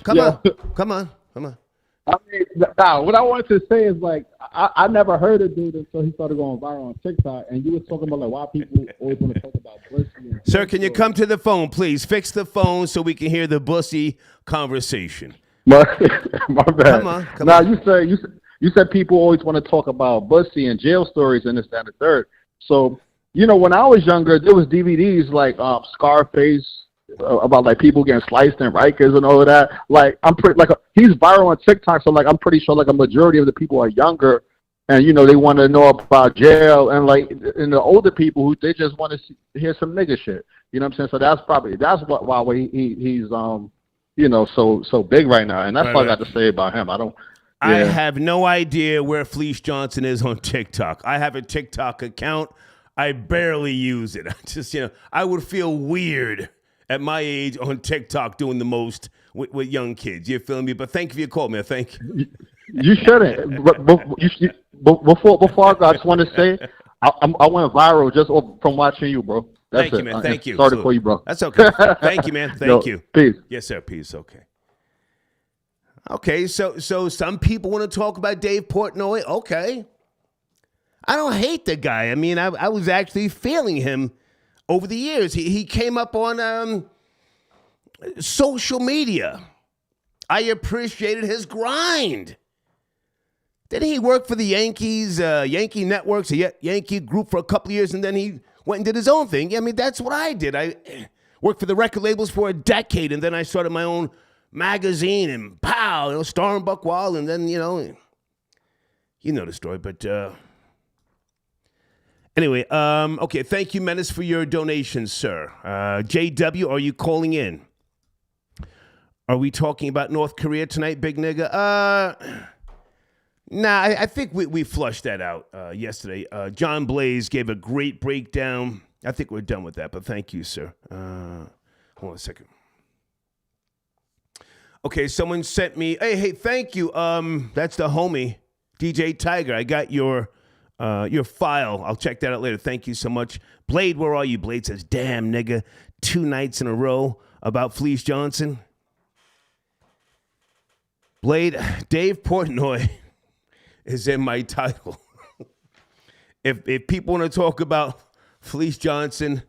[SPEAKER 3] I mean, what I wanted to say is, like, I never heard of dude until he started going viral on TikTok, and you were talking about, like, why people always want to talk about pussy.
[SPEAKER 1] Sir, can you come to the phone, please? Fix the phone so we can hear the bussy conversation.
[SPEAKER 3] My bad.
[SPEAKER 1] Come on.
[SPEAKER 3] Now, you said people always want to talk about bussy and jail stories and this, that, and the third. So, when I was younger, there was DVDs like Scarface, about like people getting sliced in Rikers and all of that. Like, I'm pretty he's viral on TikTok, so like I'm pretty sure like a majority of the people are younger, and they want to know about jail, and like in the older people who they just want to hear some nigga shit. You know what I'm saying? So that's why he's so big right now, and that's all I got to say about him.
[SPEAKER 1] I have no idea where Fleece Johnson is on TikTok. I have a TikTok account. I barely use it. I just I would feel weird at my age on TikTok doing the most with young kids. You feel me? But thank you for your call, man. Thank you.
[SPEAKER 3] You shouldn't. Before I go, I just want to say I went viral just from watching you, bro.
[SPEAKER 1] Thank you, man. Thank you.
[SPEAKER 3] Sorry for you, bro.
[SPEAKER 1] That's okay. Thank you, man. Thank you.
[SPEAKER 3] Peace.
[SPEAKER 1] Yes, sir. Peace. Okay. Okay, so some people want to talk about Dave Portnoy. Okay. I don't hate the guy. I mean, I was actually feeling him over the years. He came up on social media. I appreciated his grind. Then he worked for the Yankees, Yankee Networks, a Yankee group for a couple of years, and then he went and did his own thing. I mean, that's what I did. I worked for the record labels for a decade, and then I started my own magazine, and pow, Star and Buck Wild, and then, you know the story, but... Anyway, okay, thank you, Menace, for your donation, sir. JW, are you calling in? Are we talking about North Korea tonight, big nigga? Nah, I think we flushed that out yesterday. John Blaze gave a great breakdown. I think we're done with that, but thank you, sir. Hold on a second. Okay, someone sent me, hey, thank you. That's the homie, DJ Tiger. I got your your file. I'll check that out later. Thank you so much. Blade, where are you? Blade says, damn, nigga, 2 nights in a row about Fleece Johnson. Blade, Dave Portnoy is in my title. If people want to talk about Fleece Johnson,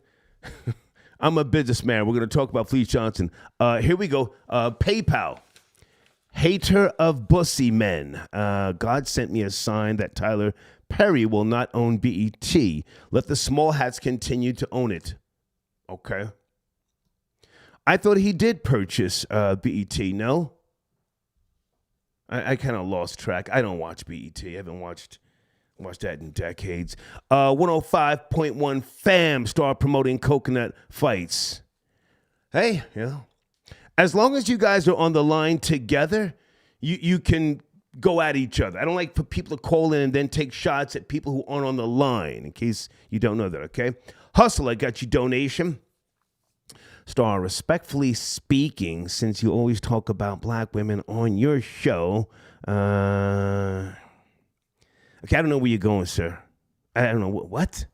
[SPEAKER 1] I'm a businessman. We're going to talk about Fleece Johnson. Here we go. PayPal. Hater of bussy men. God sent me a sign that Tyler Perry will not own BET. Let the small hats continue to own it. Okay. I thought he did purchase BET, no? I kind of lost track. I don't watch BET. I haven't watched that in decades. 105.1 FAM start promoting coconut fights. Hey, as long as you guys are on the line together, you can go at each other. I don't like for people to call in and then take shots at people who aren't on the line, in case you don't know that, okay? Hustle, I got your donation. Star, respectfully speaking, since you always talk about black women on your show, okay, I don't know where you're going, sir. I don't know. What?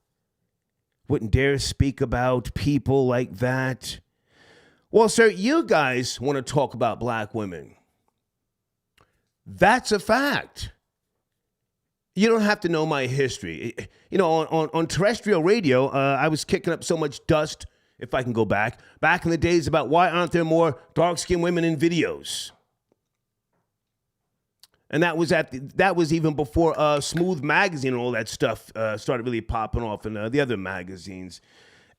[SPEAKER 1] Wouldn't dare speak about people like that. Well, sir, you guys want to talk about black women. That's a fact. You don't have to know my history. You know, on terrestrial radio, I was kicking up so much dust, if I can go back in the days about why aren't there more dark-skinned women in videos? And that was even before Smooth Magazine and all that stuff started really popping off in the other magazines.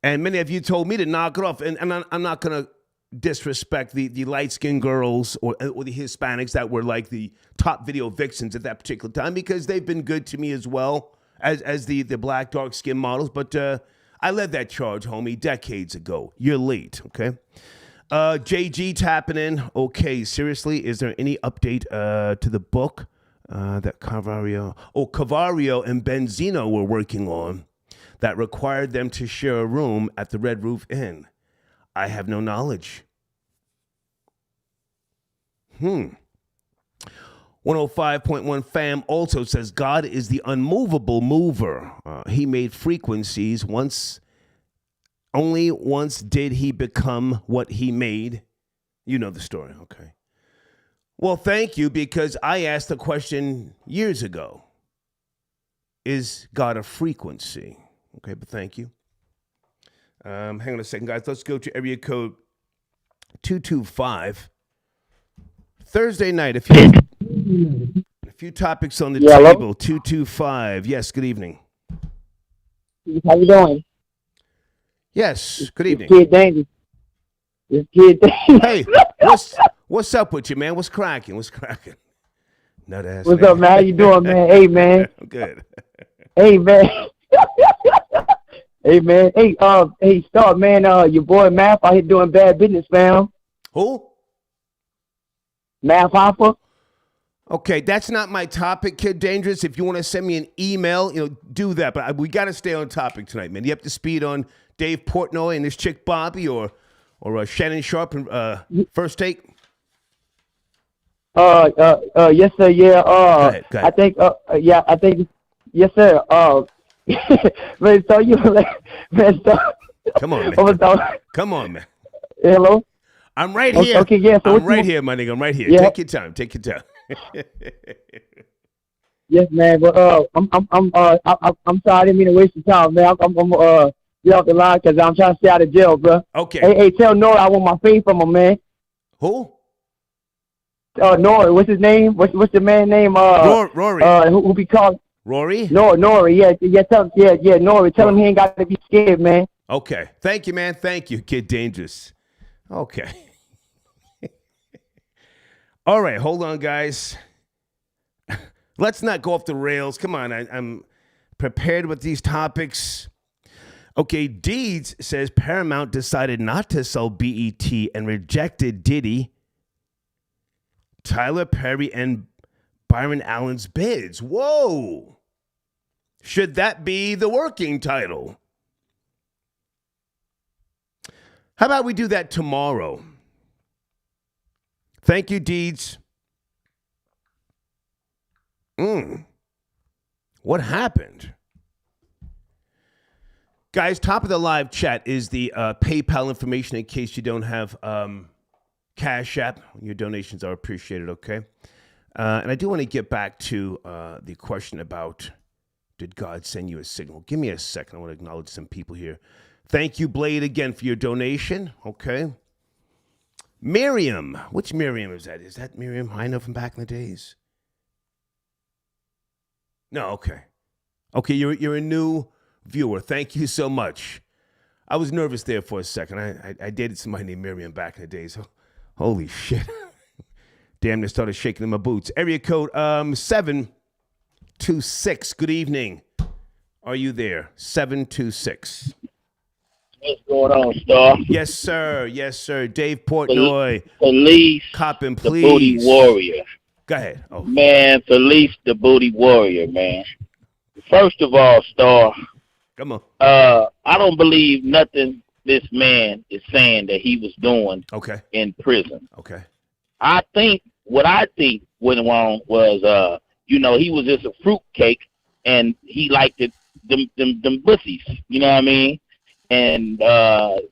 [SPEAKER 1] And many of you told me to knock it off. And I'm not going to disrespect the light-skinned girls or the Hispanics that were like the top video vixens at that particular time, because they've been good to me as well as the black dark-skinned models. But I led that charge, homie, decades ago. You're late, okay? JG tapping in. Okay, seriously, is there any update to the book that Cavario and Benzino were working on that required them to share a room at the Red Roof Inn? I have no knowledge. 105.1 FAM also says God is the unmovable mover. He made frequencies once. Only once did he become what he made. You know the story, okay. Well, thank you, because I asked the question years ago. Is God a frequency? Okay, but thank you. Hang on a second, guys. Let's go to area code 225. Thursday night, a few topics on the table.
[SPEAKER 7] Hello?
[SPEAKER 1] 225. Yes, good evening.
[SPEAKER 7] How you doing?
[SPEAKER 1] Yes, good evening.
[SPEAKER 7] Kid Dangerous. It's Kid Dangerous.
[SPEAKER 1] Hey, what's up with you, man? What's cracking? What's ass.
[SPEAKER 7] What's up, man? How you doing, man? Hey, man.
[SPEAKER 1] I'm good.
[SPEAKER 7] Hey, man. Hey, man. Hey, Star, man. Your boy Math out here doing bad business, fam.
[SPEAKER 1] Who?
[SPEAKER 7] Math Hopper.
[SPEAKER 1] Okay, that's not my topic, Kid Dangerous. If you want to send me an email, do that. But we got to stay on topic tonight, man. You have to speed on Dave Portnoy and this chick Bobby, or Shannon Sharp and First Take.
[SPEAKER 7] Yes, sir. Yeah.
[SPEAKER 1] Go ahead.
[SPEAKER 7] I think. I think. Yes, sir. Man, so you, man. So,
[SPEAKER 1] come on, man. Come on, man.
[SPEAKER 7] Hello.
[SPEAKER 1] I'm right here.
[SPEAKER 7] Okay, yeah. So
[SPEAKER 1] I'm right here, my nigga. I'm right here.
[SPEAKER 7] Yeah.
[SPEAKER 1] Take your time.
[SPEAKER 7] Yes, man. But I'm sorry. I didn't mean to waste your time, man. I'm get off the line because I'm trying to stay out of jail, bro.
[SPEAKER 1] Okay.
[SPEAKER 7] Hey, tell Nora I want my faith from him, man.
[SPEAKER 1] Who?
[SPEAKER 7] Nora. What's his name? What's the man name?
[SPEAKER 1] Rory.
[SPEAKER 7] Who be called?
[SPEAKER 1] Rory?
[SPEAKER 7] Nori. Yeah. Nori. Tell him he ain't got to be scared, man.
[SPEAKER 1] Okay. Thank you, man. Thank you, Kid Dangerous. Okay. All right, hold on, guys. Let's not go off the rails. Come on, I'm prepared with these topics. Okay, Deeds says Paramount decided not to sell BET and rejected Diddy, Tyler Perry, and Byron Allen's bids. Whoa! Should that be the working title? How about we do that tomorrow? Thank you, Deeds. What happened? Guys, top of the live chat is the PayPal information in case you don't have Cash App. Your donations are appreciated, okay? And I do want to get back to the question about, did God send you a signal? Give me a second. I want to acknowledge some people here. Thank you, Blade, again for your donation, okay? Miriam. Which Miriam is that? Is that Miriam I know from back in the days? No, okay. Okay, you're a new viewer. Thank you so much. I was nervous there for a second. I dated somebody named Miriam back in the days. Holy shit. Damn, they started shaking in my boots. Area code 726. Good evening. Are you there? 726.
[SPEAKER 8] What's going on, Star?
[SPEAKER 1] Yes, sir. Yes, sir. Dave Portnoy.
[SPEAKER 8] Felice,
[SPEAKER 1] Coppin,
[SPEAKER 8] the Booty
[SPEAKER 1] please.
[SPEAKER 8] Warrior.
[SPEAKER 1] Go ahead. Oh.
[SPEAKER 8] Man, Felice, the Booty Warrior, man. First of all, Star,
[SPEAKER 1] Come on.
[SPEAKER 8] I don't believe nothing this man is saying that he was doing
[SPEAKER 1] Okay.
[SPEAKER 8] in prison.
[SPEAKER 1] Okay.
[SPEAKER 8] What I think went wrong was, he was just a fruitcake, and he liked them pussies. You know what I mean? And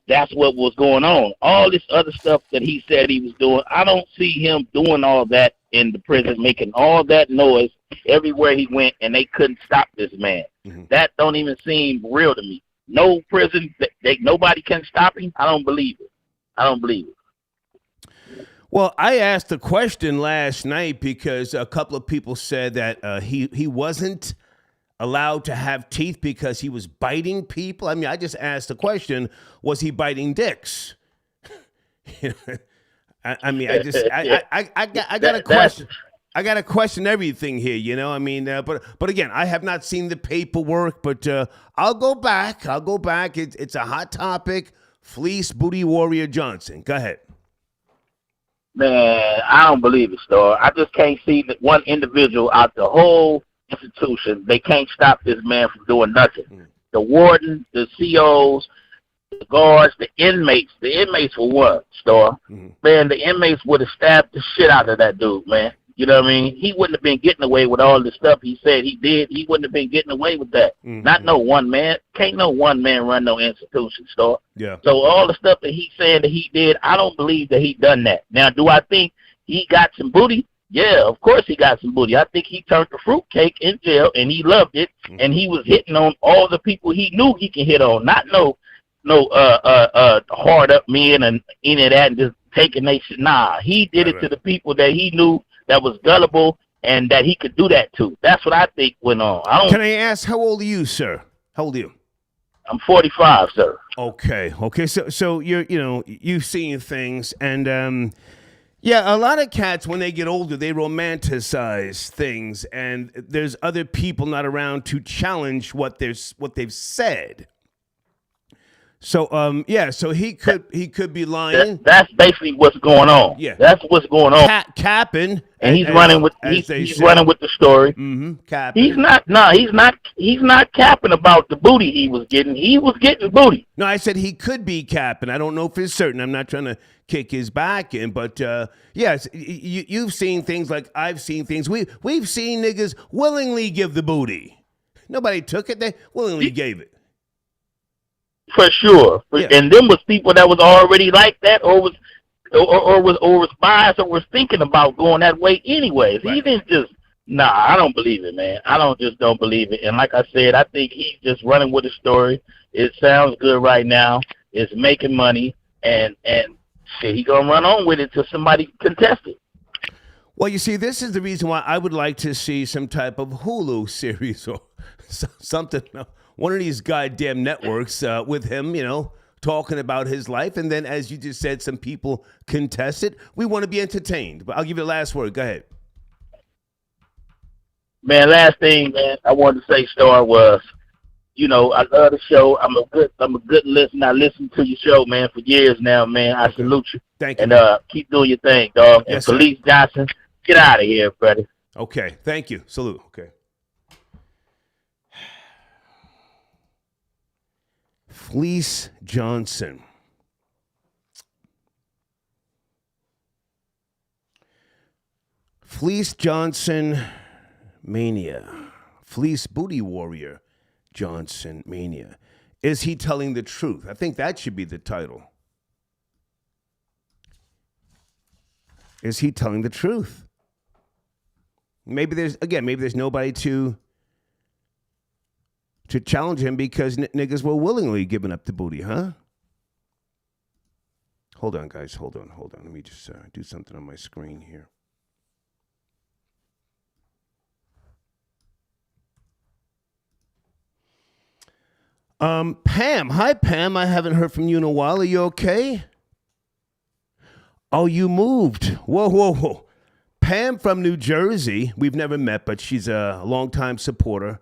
[SPEAKER 8] that's what was going on. All this other stuff that he said he was doing, I don't see him doing all that in the prison, making all that noise everywhere he went, and they couldn't stop this man.
[SPEAKER 1] Mm-hmm.
[SPEAKER 8] That don't even seem real to me. No prison, nobody can stop him. I don't believe it.
[SPEAKER 1] Well, I asked the question last night because a couple of people said that he wasn't allowed to have teeth because he was biting people. I mean, I just asked the question: was he biting dicks? I got a question. I got to question everything here, you know. I mean, but again, I have not seen the paperwork, but I'll go back. It's a hot topic. Fleece Booty Warrior Johnson. Go ahead.
[SPEAKER 8] Man, I don't believe it, Star. I just can't see that one individual out the whole institution. They can't stop this man from doing nothing.
[SPEAKER 1] Mm.
[SPEAKER 8] The warden, the COs, the guards, the inmates were what, Star?
[SPEAKER 1] Mm-hmm.
[SPEAKER 8] Man, the inmates would have stabbed the shit out of that dude, man. You know what I mean? He wouldn't have been getting away with all the stuff he said he did. He wouldn't have been getting away with that.
[SPEAKER 1] Mm-hmm.
[SPEAKER 8] Not no one man. Can't no one man run no institution, Star.
[SPEAKER 1] Yeah.
[SPEAKER 8] So all the stuff that he said that he did, I don't believe that he done that. Now, do I think he got some booty? Yeah, of course he got some booty. I think he turned the fruitcake in jail, and he loved it,
[SPEAKER 1] Mm-hmm.
[SPEAKER 8] and he was hitting on all the people he knew he can hit on. Not no hard up men and any of that and just taking they shit. Nah, he did it to the people that he knew that was gullible and that he could do that to. That's what I think went on.
[SPEAKER 1] Can I ask, how old are you, sir? How old are you?
[SPEAKER 8] I'm 45, sir.
[SPEAKER 1] Okay. So you've seen things, and yeah, a lot of cats when they get older they romanticize things, and there's other people not around to challenge what they've said. So so he could be lying.
[SPEAKER 8] That's basically what's going on.
[SPEAKER 1] Yeah,
[SPEAKER 8] that's what's going on.
[SPEAKER 1] Capping,
[SPEAKER 8] and he's running with running with the story.
[SPEAKER 1] Mm-hmm. Capping.
[SPEAKER 8] He's not capping about the booty he was getting. He was getting booty.
[SPEAKER 1] No, I said he could be capping. I don't know if it's certain. I'm not trying to kick his back in, but yes, you've seen things like I've seen things. We've seen niggas willingly give the booty. Nobody took it; they willingly gave it.
[SPEAKER 8] For sure.
[SPEAKER 1] Yeah.
[SPEAKER 8] And them was people that was already like that or was biased or was thinking about going that way anyways. Right. He didn't just I don't believe it, man. I don't believe it. And like I said, I think he's just running with the story. It sounds good right now. It's making money and shit, he gonna run on with it till somebody contest it.
[SPEAKER 1] Well, you see, this is the reason why I would like to see some type of Hulu series or something. One of these goddamn networks with him, talking about his life. And then, as you just said, some people contest it. We want to be entertained. But I'll give you the last word. Go ahead.
[SPEAKER 8] Man, last thing, man, I wanted to say, Star, was, I love the show. I'm a good listener. I listened to your show, man, for years now, man. I salute you.
[SPEAKER 1] Thank you.
[SPEAKER 8] And keep doing your thing, dog.
[SPEAKER 1] Yes,
[SPEAKER 8] and Fleece Johnson, get out of here, buddy.
[SPEAKER 1] Okay. Thank you. Salute. Okay. Fleece Johnson. Fleece Johnson mania. Fleece Booty Warrior Johnson Mania. Is he telling the truth? I think that should be the title. Is he telling the truth? Maybe there's nobody to challenge him because niggas were willingly giving up the booty, huh? Hold on, guys. Hold on. Let me just do something on my screen here. Pam. Hi, Pam. I haven't heard from you in a while. Are you okay? Oh, you moved. Whoa. Pam from New Jersey. We've never met, but she's a longtime supporter.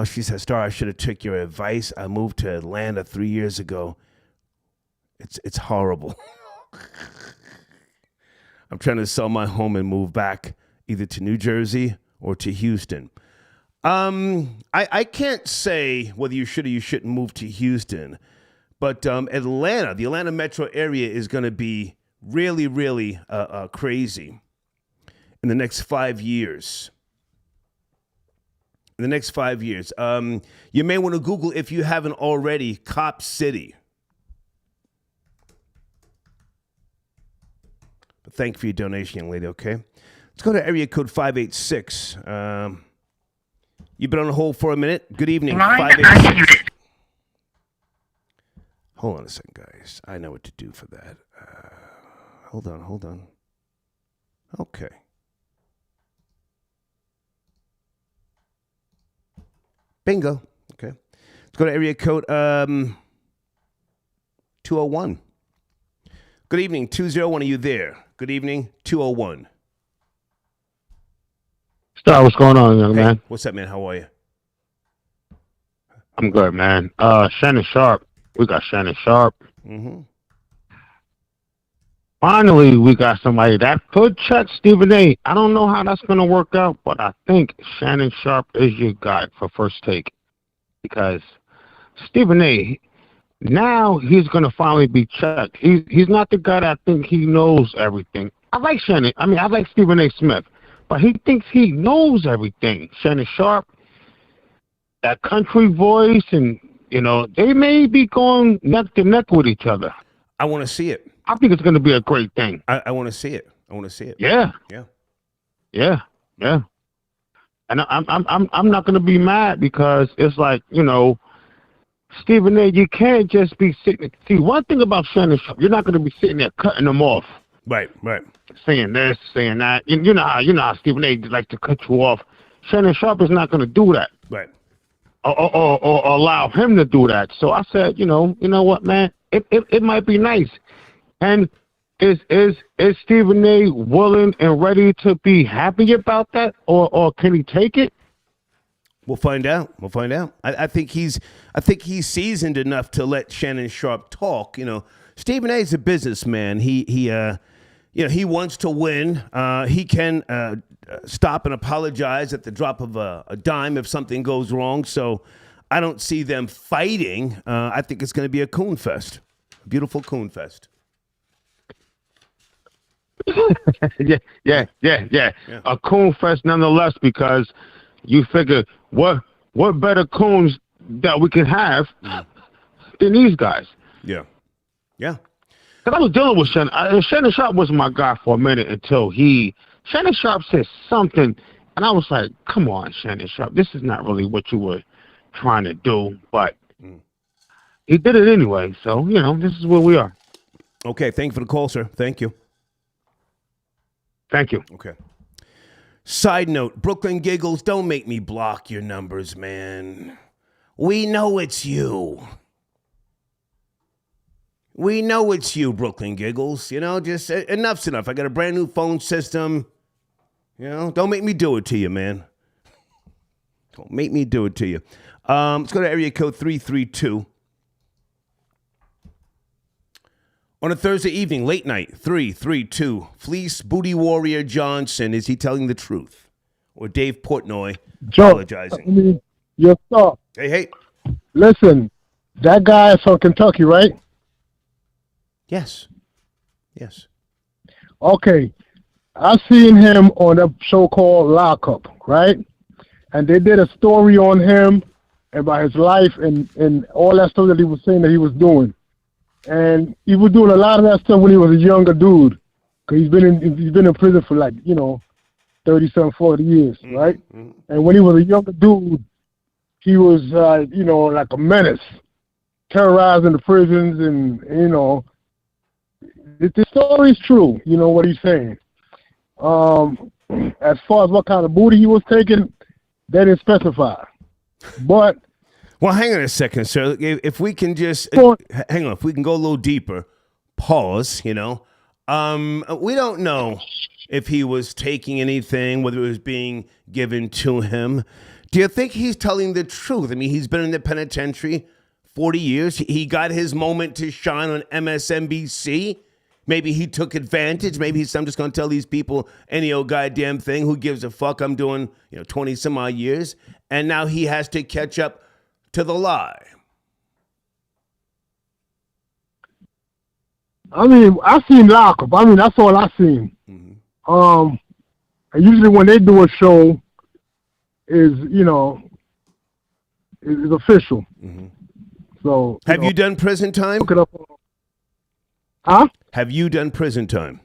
[SPEAKER 1] She says, Star, I should have took your advice. I moved to Atlanta 3 years ago. It's horrible. I'm trying to sell my home and move back either to New Jersey or to Houston. I can't say whether you should or you shouldn't move to Houston, but Atlanta, the Atlanta metro area is going to be really, really crazy in the next 5 years. In the next 5 years. You may want to Google, if you haven't already, Cop City. But thank you for your donation, young lady, okay? Let's go to area code 586. You've been on hold for a minute. Good evening, 586. Hold on a second, guys. I know what to do for that. Hold on. Okay. Bingo. Okay. Let's go to area code 201. Good evening, 201. Are you there? Good evening, 201.
[SPEAKER 5] Star, what's going on, young man?
[SPEAKER 1] What's up, man? How are you?
[SPEAKER 5] I'm good, man. Shannon Sharp. We got Shannon Sharp.
[SPEAKER 1] Mm-hmm.
[SPEAKER 5] Finally, we got somebody that could check Stephen A. I don't know how that's going to work out, but I think Shannon Sharp is your guy for First Take. Because Stephen A., now he's going to finally be checked. He's not the guy that thinks he knows everything. I like Shannon. I mean, I like Stephen A. Smith. But he thinks he knows everything. Shannon Sharp, that country voice, and, they may be going neck to neck with each other.
[SPEAKER 1] I want to see it.
[SPEAKER 5] I think it's going to be a great thing.
[SPEAKER 1] I want to see it.
[SPEAKER 5] Yeah. And I'm not going to be mad because it's like, Stephen A., you can't just be sitting. See, one thing about Shannon Sharp, you're not going to be sitting there cutting them off.
[SPEAKER 1] Right.
[SPEAKER 5] Saying this, saying that. You know how Stephen A. likes to cut you off. Shannon Sharp is not going to do that.
[SPEAKER 1] Right.
[SPEAKER 5] Or allow him to do that. So I said, you know what, man? It might be nice. And is Stephen A. willing and ready to be happy about that, or can he take it?
[SPEAKER 1] We'll find out. I think he's seasoned enough to let Shannon Sharp talk. Stephen A. is a businessman. He wants to win. He can stop and apologize at the drop of a dime if something goes wrong. So I don't see them fighting. I think it's going to be a coon fest, beautiful coon fest.
[SPEAKER 5] Yeah. A coon fest nonetheless, because you figure what better coons that we can have than these guys.
[SPEAKER 1] Yeah.
[SPEAKER 5] Because I was dealing with Shannon. Shannon Sharp was my guy for a minute until Shannon Sharp said something, and I was like, come on, Shannon Sharp, this is not really what you were trying to do, but he did it anyway, so, this is where we are.
[SPEAKER 1] Okay, thank you for the call, sir. Thank you.
[SPEAKER 5] Thank you.
[SPEAKER 1] Okay. Side note, Brooklyn Giggles, don't make me block your numbers, man. We know it's you. We know it's you, Brooklyn Giggles. Just enough's enough. I got a brand new phone system. Don't make me do it to you, man. Don't make me do it to you. Let's go to area code 332. On a Thursday evening, late night, 332, Fleece Booty Warrior Johnson, is he telling the truth? Or Dave Portnoy apologizing?
[SPEAKER 9] Your thought.
[SPEAKER 1] Hey.
[SPEAKER 9] Listen, that guy is from Kentucky, right?
[SPEAKER 1] Yes.
[SPEAKER 9] Okay. I seen him on a show called Lockup, right? and they did a story on him about his life and all that stuff that he was saying that he was doing. And he was doing a lot of that stuff when he was a younger dude, because he's been in prison for 30-some, 40 years, right? Mm-hmm. And when he was a younger dude, he was like a menace, terrorizing the prisons, and the story's true. You know what he's saying. As far as what kind of booty he was taking, they didn't specify. But
[SPEAKER 1] well, hang on a second, sir. If we can just hang on, if we can go a little deeper, pause. We don't know if he was taking anything, whether it was being given to him. Do you think he's telling the truth? I mean, he's been in the penitentiary 40 years. He got his moment to shine on MSNBC. Maybe he took advantage. Maybe I'm just going to tell these people any old goddamn thing. Who gives a fuck? I'm doing 20 some odd years. And now he has to catch up to the lie.
[SPEAKER 9] I mean, I seen lockup. I mean, that's all I seen. Mm-hmm. And usually when they do a show, is official. Mm-hmm. So
[SPEAKER 1] have you done prison time?
[SPEAKER 9] Look it up. Huh?
[SPEAKER 1] Have you done prison time?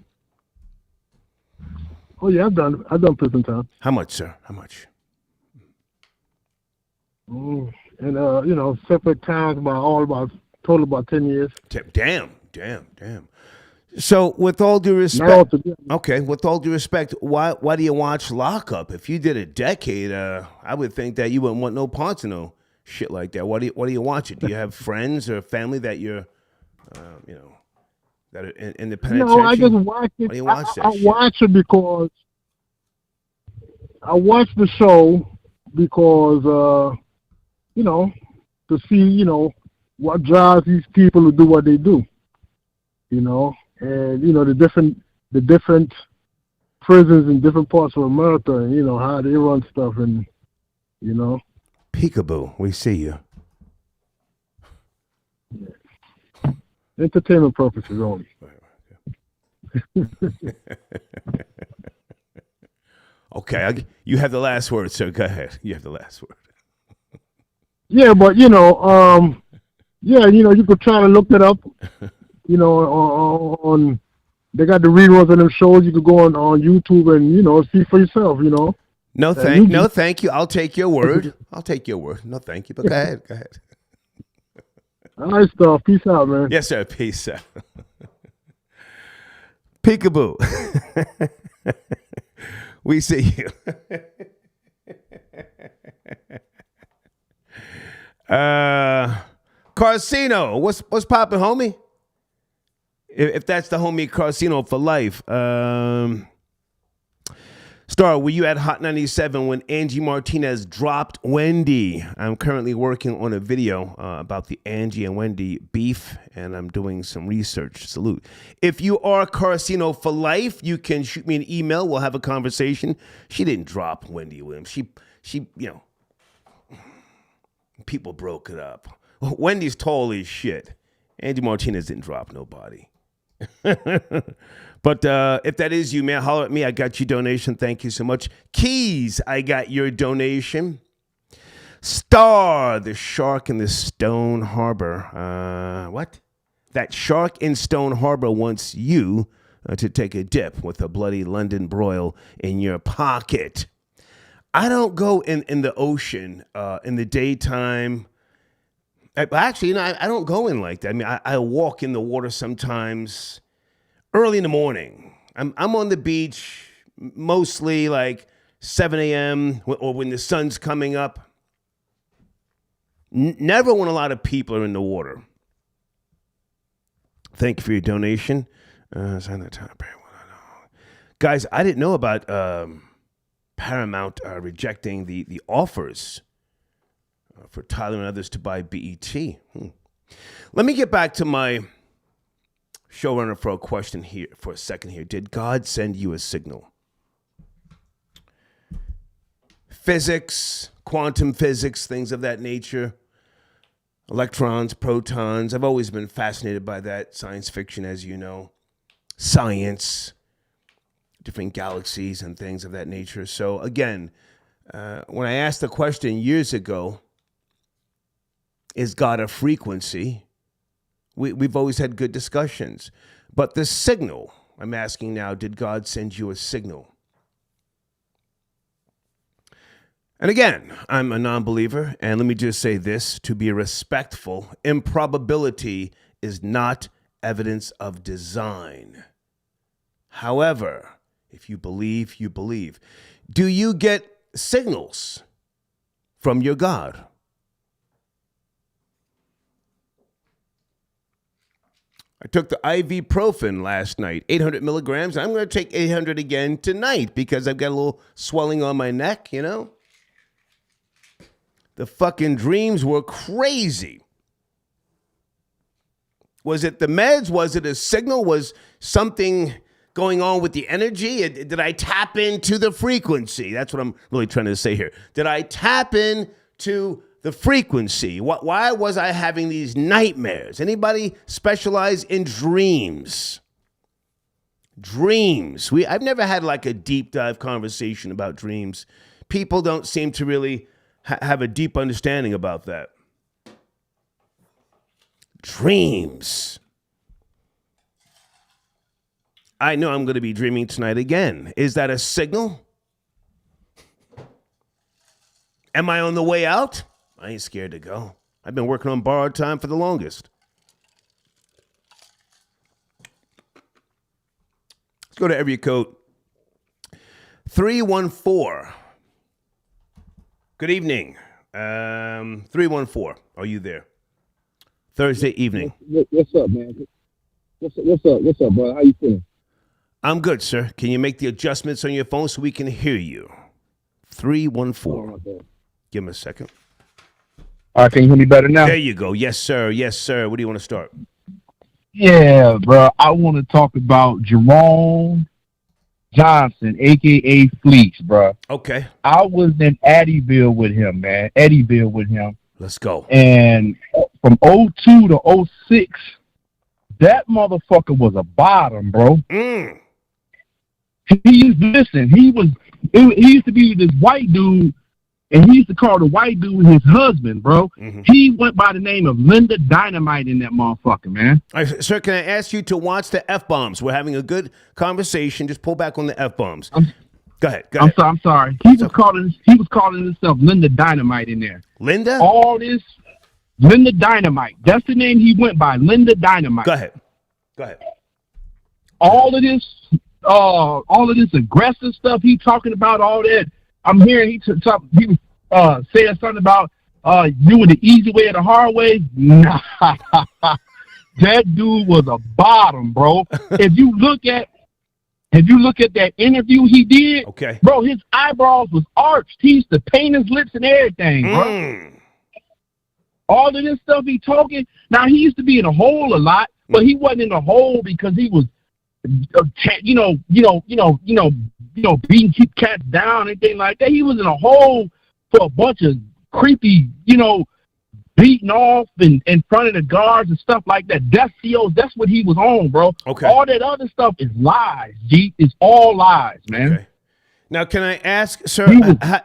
[SPEAKER 9] Oh yeah, I've done prison time.
[SPEAKER 1] How much, sir? How much?
[SPEAKER 9] And separate times total about 10 years.
[SPEAKER 1] Damn. So with all due respect, with all due respect, why do you watch Lockup? If you did a decade, I would think that you wouldn't want no parts of no shit like that. Why do you watch it? Do you have friends or family that you're, that are in the penitentiary?
[SPEAKER 9] No, I just watch it.
[SPEAKER 1] Why do you watch that
[SPEAKER 9] I
[SPEAKER 1] shit?
[SPEAKER 9] watch it because I watch the show because to see what drives these people to do what they do. And the different prisons in different parts of America, and how they run stuff, and
[SPEAKER 1] Peekaboo, we see you.
[SPEAKER 9] Yeah. Entertainment purposes only.
[SPEAKER 1] Okay, you have the last word, sir. Go ahead. You have the last word.
[SPEAKER 9] Yeah, but you could try to look it up. On they got the reruns of them shows. You could go on YouTube and see for yourself.
[SPEAKER 1] No, thank you. I'll take your word. No, thank you. But go ahead.
[SPEAKER 9] All right, stuff. Peace out, man.
[SPEAKER 1] Yes, sir. Peace out. Peekaboo. We see you. Carcino, what's poppin', homie? If that's the homie Carcino for life. Star, were you at Hot 97 when Angie Martinez dropped Wendy? I'm currently working on a video about the Angie and Wendy beef, and I'm doing some research. Salute. If you are Carcino for life, you can shoot me an email. We'll have a conversation. She didn't drop Wendy Williams. She people broke it up. Wendy's tall as shit. Angie Martinez didn't drop nobody. But if that is you, man, holler at me. I got your donation. Thank you so much. Keys, I got your donation. Star, the shark in the Stone Harbor. What? That shark in Stone Harbor wants you to take a dip with a bloody London broil in your pocket. I don't go in the ocean in the daytime. Actually, I don't go in like that. I mean, I walk in the water sometimes early in the morning. I'm on the beach mostly like 7 a.m. or when the sun's coming up. Never when a lot of people are in the water. Thank you for your donation. Guys, I didn't know about Paramount rejecting the offers for Tyler and others to buy BET. Let me get back to my showrunner for a question here for a second here. Did God send you a signal? Physics, quantum physics, things of that nature, electrons, protons. I've always been fascinated by that. Science fiction, as you know, science, different galaxies and things of that nature. So again, When I asked the question years ago, is God a frequency? We've always had good discussions. But the signal, I'm asking now, did God send you a signal? And again, I'm a non-believer, and let me just say this, to be respectful, improbability is not evidence of design. However, if you believe, you believe. Do you get signals from your God? I took the ibuprofen last night, 800 milligrams. I'm going to take 800 again tonight because I've got a little swelling on my neck, you know? The fucking dreams were crazy. Was it the meds? Was it a signal? Was something going on with the energy? Did I tap into the frequency? That's what I'm really trying to say here. Did I tap into the frequency? Why was I having these nightmares? Anybody specialize in dreams? Dreams. I've never had like a deep dive conversation about dreams. People don't seem to really have a deep understanding about that. Dreams. I know I'm going to be dreaming tonight again. Is that a signal? Am I on the way out? I ain't scared to go. I've been working on borrowed time for the longest. Let's go to area code 314. Good evening. 314. Are you there? Thursday evening.
[SPEAKER 3] What's up, man? What's up, bro? How you feeling?
[SPEAKER 1] I'm good, sir. Can you make the adjustments on your phone so we can hear you? 314.
[SPEAKER 3] Oh,
[SPEAKER 1] Give him a second.
[SPEAKER 5] All right, can you hear me better now?
[SPEAKER 1] There you go. Yes, sir. Yes, sir. What do you want to start?
[SPEAKER 5] Yeah, bro. I want to talk about Jerome Johnson, a.k.a. Fleece, bro.
[SPEAKER 1] Okay.
[SPEAKER 5] I was in Eddyville with him, man. Eddyville with him.
[SPEAKER 1] Let's go.
[SPEAKER 5] And from '02 to '06, that motherfucker was a bottom, bro. He used to be this white dude, and he used to call the white dude his husband, bro. Mm-hmm. He went by the name of Linda Dynamite in that motherfucker, man.
[SPEAKER 1] All right, sir, can I ask you to watch the F-bombs? We're having a good conversation. Just pull back on the F-bombs. Go ahead.
[SPEAKER 5] I'm sorry. He was calling himself Linda Dynamite in there.
[SPEAKER 1] Linda?
[SPEAKER 5] All this Linda Dynamite. That's the name he went by, Linda Dynamite.
[SPEAKER 1] Go ahead.
[SPEAKER 5] All of this aggressive stuff he talking about, all that. I'm hearing he was saying something about doing the easy way or the hard way. Nah, that dude was a bottom, bro. If you look at that interview he did,
[SPEAKER 1] okay,
[SPEAKER 5] bro, his eyebrows was arched. He used to paint his lips and everything, bro. All of this stuff he talking. Now he used to be in a hole a lot, but he wasn't in a hole because he was, beating keep cats down, anything like that. He was in a hole for a bunch of creepy, beating off in front of the guards and stuff like that. That's what he was on, bro.
[SPEAKER 1] Okay.
[SPEAKER 5] All that other stuff is lies, G. It's all lies, man. Okay.
[SPEAKER 1] Now, can I ask, sir,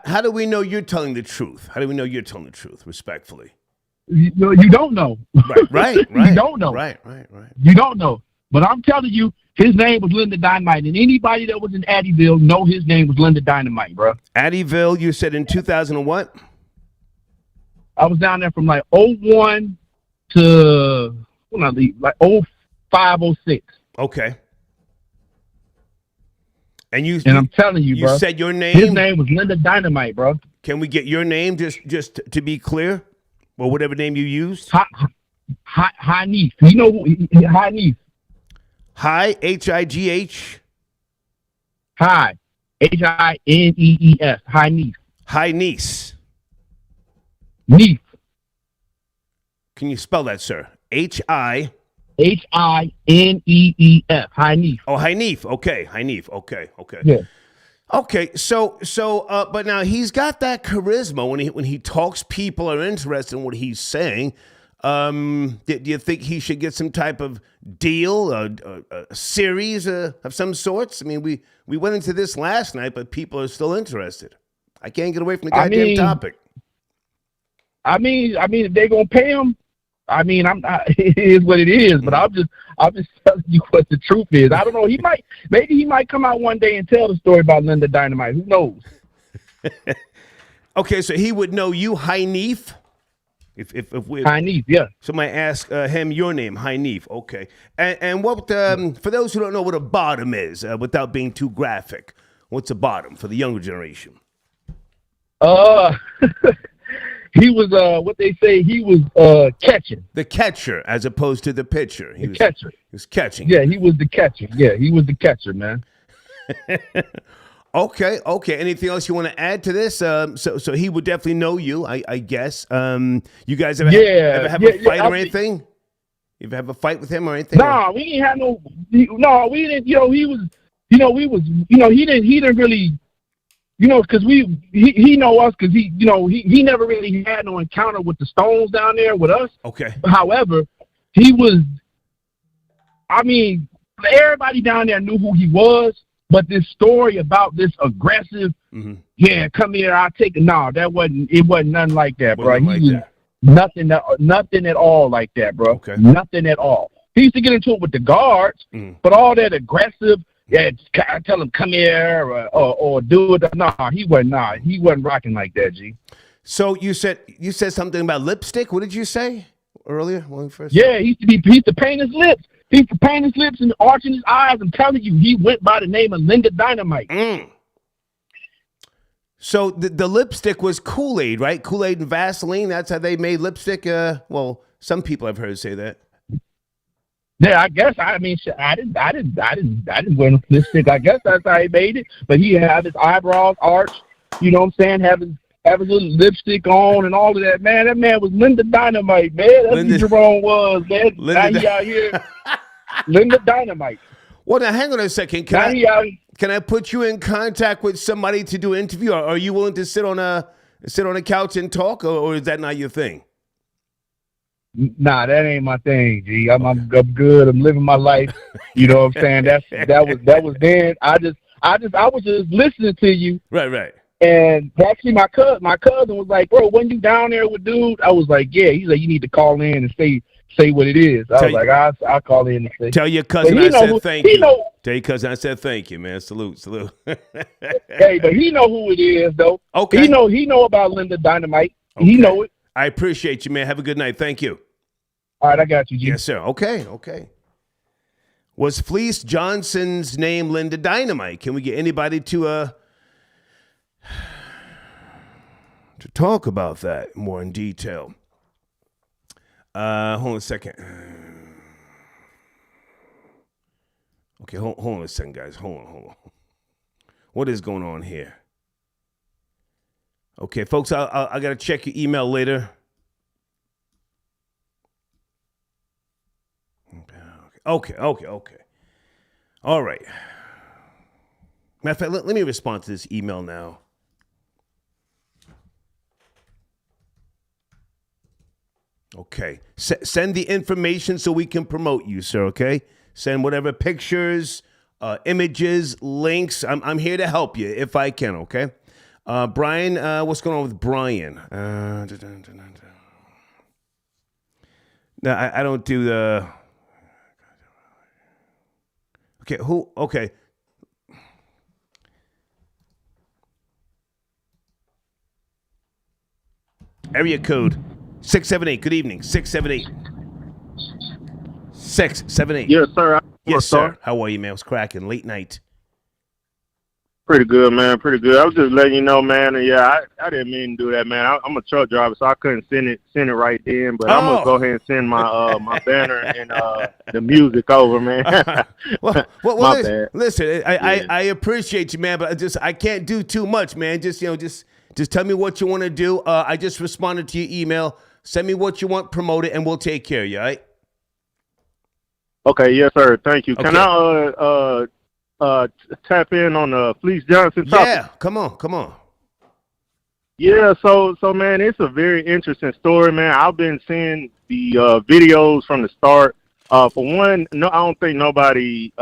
[SPEAKER 1] how do we know you're telling the truth? How do we know you're telling the truth, respectfully?
[SPEAKER 5] You don't know.
[SPEAKER 1] Right.
[SPEAKER 5] You don't know.
[SPEAKER 1] Right.
[SPEAKER 5] You don't know. But I'm telling you, his name was Linda Dynamite, and anybody that was in Eddyville know his name was Linda Dynamite, bro.
[SPEAKER 1] Eddyville, you said in 2000 and what?
[SPEAKER 5] I was down there from like 01 to when I leave, like 05, 06.
[SPEAKER 1] Okay. And
[SPEAKER 5] I'm telling you, bro.
[SPEAKER 1] You said your name?
[SPEAKER 5] His name was Linda Dynamite, bro.
[SPEAKER 1] Can we get your name just to be clear? Or whatever name you used?
[SPEAKER 5] Hanif. You know Hanif.
[SPEAKER 1] Hi, H-I-G-H?
[SPEAKER 5] Hi. H-I-N-E-E-S. Hanif.
[SPEAKER 1] Hanif.
[SPEAKER 5] Neef.
[SPEAKER 1] Can you spell that, sir? H-I...
[SPEAKER 5] H-I-N-E-E-F. Hanif.
[SPEAKER 1] Oh, Hanif. Okay. Hanif. Okay.
[SPEAKER 5] Yeah.
[SPEAKER 1] Okay, so, but now he's got that charisma when he talks. People are interested in what he's saying. Do you think he should get some type of deal, a series of some sorts? I mean, we went into this last night, but people are still interested. I can't get away from the goddamn topic.
[SPEAKER 5] I mean, if they're gonna pay him, I mean, I'm not. It is what it is. But I'm just telling you what the truth is. I don't know. Maybe he might come out one day and tell the story about Linda Dynamite. Who knows?
[SPEAKER 1] Okay, so he would know you, Hynif. If we
[SPEAKER 5] Hynif, yeah.
[SPEAKER 1] Somebody ask him your name, Hynif. Okay, and what for those who don't know what a bottom is, without being too graphic, what's a bottom for the younger generation?
[SPEAKER 5] He was what they say. He was catching.
[SPEAKER 1] The catcher, as opposed to the pitcher. He was
[SPEAKER 5] catcher.
[SPEAKER 1] He was catching.
[SPEAKER 5] Yeah, he was the catcher. Yeah, he was the catcher, man.
[SPEAKER 1] Okay. Anything else you want to add to this? So he would definitely know you, I guess. You guys ever have a fight or anything? You ever have a fight with him or anything?
[SPEAKER 5] No, we didn't have no. No, we didn't. He was. He didn't really. Because he know us because he never really had no encounter with the Stones down there with us.
[SPEAKER 1] Okay.
[SPEAKER 5] However, he was. I mean, everybody down there knew who he was, but this story about this aggressive, yeah, come here, I'll take it. No, it wasn't nothing like that, bro. Nothing at all like that, bro.
[SPEAKER 1] Okay.
[SPEAKER 5] Nothing at all. He used to get into it with the guards, but all that aggressive. Yeah, I tell him come here or do it. No, he wasn't rocking like that, G.
[SPEAKER 1] So you said something about lipstick. What did you say earlier when we first?
[SPEAKER 5] Yeah, he used to paint his lips. He used to paint his lips and arching his eyes. I'm telling you, he went by the name of Linda Dynamite.
[SPEAKER 1] So the lipstick was Kool-Aid, right? Kool-Aid and Vaseline. That's how they made lipstick. Well, some people I've heard say that.
[SPEAKER 5] Yeah, I guess. I mean, I didn't wear no lipstick. I guess that's how he made it. But he had his eyebrows arched. You know what I'm saying? Have his little lipstick on and all of that. Man, that man was Linda Dynamite, man. That's what Jerome was, man. Now he out here, Linda Dynamite.
[SPEAKER 1] Well, now hang on a second. Can I put you in contact with somebody to do an interview? Or are you willing to sit on a couch and talk, or is that not your thing?
[SPEAKER 5] Nah, that ain't my thing, G. I'm good. I'm living my life. You know what I'm saying? That was then. I was just listening to you.
[SPEAKER 1] Right.
[SPEAKER 5] And actually, my cousin was like, "Bro, when you down there with dude?" I was like, "Yeah." He's like, "You need to call in and say what it is." I was like, "I'll call in and say."
[SPEAKER 1] Tell your cousin I said thank you. Tell your cousin I said thank you, man. Salute.
[SPEAKER 5] Hey, but he know who it is, though.
[SPEAKER 1] Okay.
[SPEAKER 5] He know about Linda Dynamite.
[SPEAKER 1] Okay.
[SPEAKER 5] He know it.
[SPEAKER 1] I appreciate you, man. Have a good night. Thank you.
[SPEAKER 5] All right, I got you, G.
[SPEAKER 1] Yes, sir. Okay. Was Fleece Johnson's name Linda Dynamite? Can we get anybody to talk about that more in detail? Hold on a second. Okay, hold on a second, guys. Hold on. What is going on here? Okay, folks, I got to check your email later. Okay. All right. Matter of fact, let me respond to this email now. Okay. Send the information so we can promote you, sir, okay? Send whatever pictures, images, links. I'm here to help you if I can, okay? Brian, what's going on with Brian? No, I don't do the... Okay, who? Okay. Area code 678. Good evening. 678. 678.
[SPEAKER 4] Yes, sir.
[SPEAKER 1] Yes, sir. How are you, man? What's cracking? Late night.
[SPEAKER 4] Pretty good, man. Pretty good. I was just letting you know, man. And yeah, I didn't mean to do that, man. I'm a truck driver, so I couldn't send it right then. But I'm gonna go ahead and send my my banner and the music over, man.
[SPEAKER 1] well,
[SPEAKER 4] my bad.
[SPEAKER 1] Listen. I appreciate you, man, but I can't do too much, man. Just tell me what you want to do. I just responded to your email. Send me what you want, promote it, and we'll take care of you. All right?
[SPEAKER 4] Okay. Yes, sir. Thank you.
[SPEAKER 1] Okay.
[SPEAKER 4] Can I tap in on the Fleece Johnson topic?
[SPEAKER 1] Yeah, come on.
[SPEAKER 4] Yeah, so man, it's a very interesting story, man. I've been seeing the videos from the start. For one, no, I don't think nobody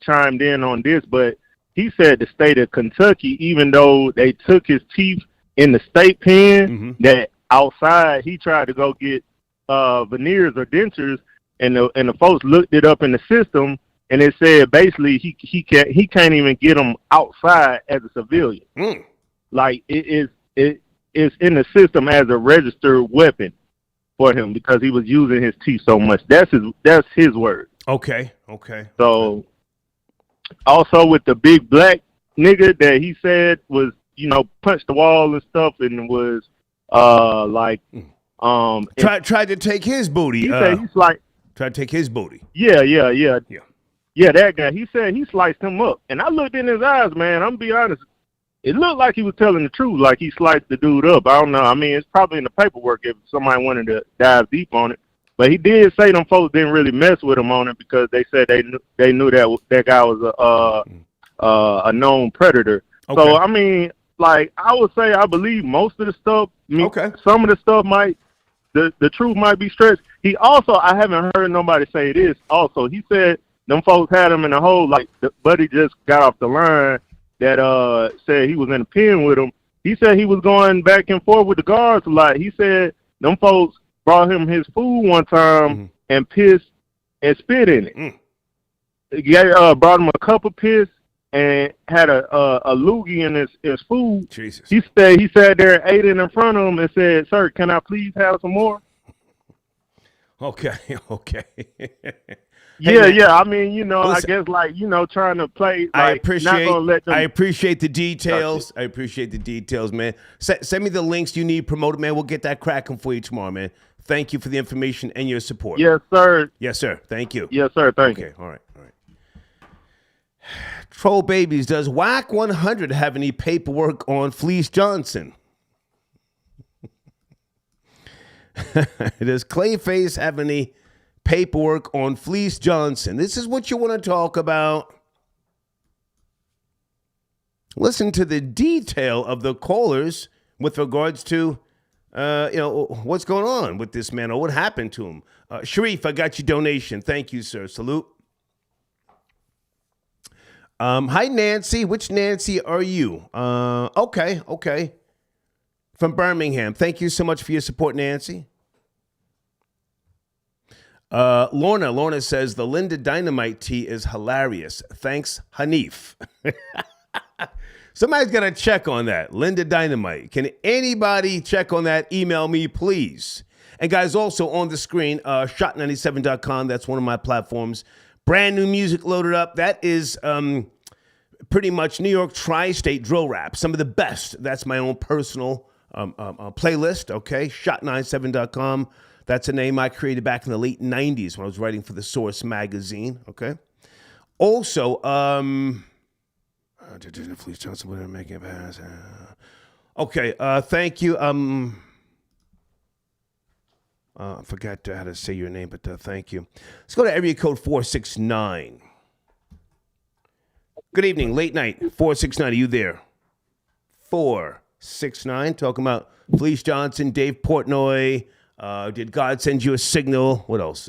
[SPEAKER 4] chimed in on this, but
[SPEAKER 10] he said the state of Kentucky, even though they took his teeth in the state pen, that outside he tried to go get veneers or dentures, and the folks looked it up in the system, and it said basically he can't even get them outside as a civilian. Like it's in the system as a registered weapon for him because he was using his teeth so much. That's his word.
[SPEAKER 1] Okay.
[SPEAKER 10] So also with the big black nigga that he said was, punched the wall and stuff and was
[SPEAKER 1] tried to take his booty.
[SPEAKER 10] He said he's like
[SPEAKER 1] tried to take his booty.
[SPEAKER 10] Yeah, that guy. He said he sliced him up. And I looked in his eyes, man. I'm gonna be honest. It looked like he was telling the truth, like he sliced the dude up. I don't know. I mean, it's probably in the paperwork if somebody wanted to dive deep on it. But he did say them folks didn't really mess with him on it because they said they knew that guy was a known predator.
[SPEAKER 1] Okay.
[SPEAKER 10] So I mean, like I would say, I believe most of the stuff. Some of the stuff the truth might be stretched. He also, I haven't heard nobody say this. Also, he said them folks had him in the hole. Like the buddy just got off the line that said he was in the pen with him. He said he was going back and forth with the guards a lot. He said them folks brought him his food one time and pissed and spit in it. Yeah, brought him a cup of piss and had a loogie in his food.
[SPEAKER 1] Jesus.
[SPEAKER 10] He sat there and ate it in front of him and said, "Sir, can I please have some more?"
[SPEAKER 1] Okay.
[SPEAKER 10] Yeah. I mean,
[SPEAKER 1] listen,
[SPEAKER 10] I guess trying to play. Like, not gonna let them.
[SPEAKER 1] I appreciate the details. I appreciate the details, man. Send me the links you need promoted, man. We'll get that cracking for you tomorrow, man. Thank you for the information and your support.
[SPEAKER 10] Yes, sir.
[SPEAKER 1] Yes, sir. Thank you.
[SPEAKER 10] Yes, sir. Thank you.
[SPEAKER 1] Okay. All right. Troll Babies, does WAC 100 have any paperwork on Fleece Johnson? Does Clayface have any paperwork on Fleece Johnson? This is what you want to talk about. Listen to the detail of the callers with regards to, what's going on with this man or what happened to him. Sharif, I got your donation. Thank you, sir. Salute. Hi, Nancy. Which Nancy are you? Okay. From Birmingham. Thank you so much for your support, Nancy. Lorna says the Linda Dynamite tea is hilarious. Thanks, Hanif. Somebody's got to check on that. Linda Dynamite. Can anybody check on that? Email me, please. And guys, also on the screen, shot97.com. That's one of my platforms. Brand new music loaded up. That is pretty much New York tri-state drill rap. Some of the best. That's my own personal playlist, okay? Shot97.com. That's a name I created back in the late 90s when I was writing for The Source magazine, okay? Also, Fleece Johnson, whatever, making a pass. Okay, thank you. I forgot how to say your name, but thank you. Let's go to area code 469. Good evening, late night, 469. Are you there? 469, talking about Fleece Johnson, Dave Portnoy. Did God send you a signal? What else?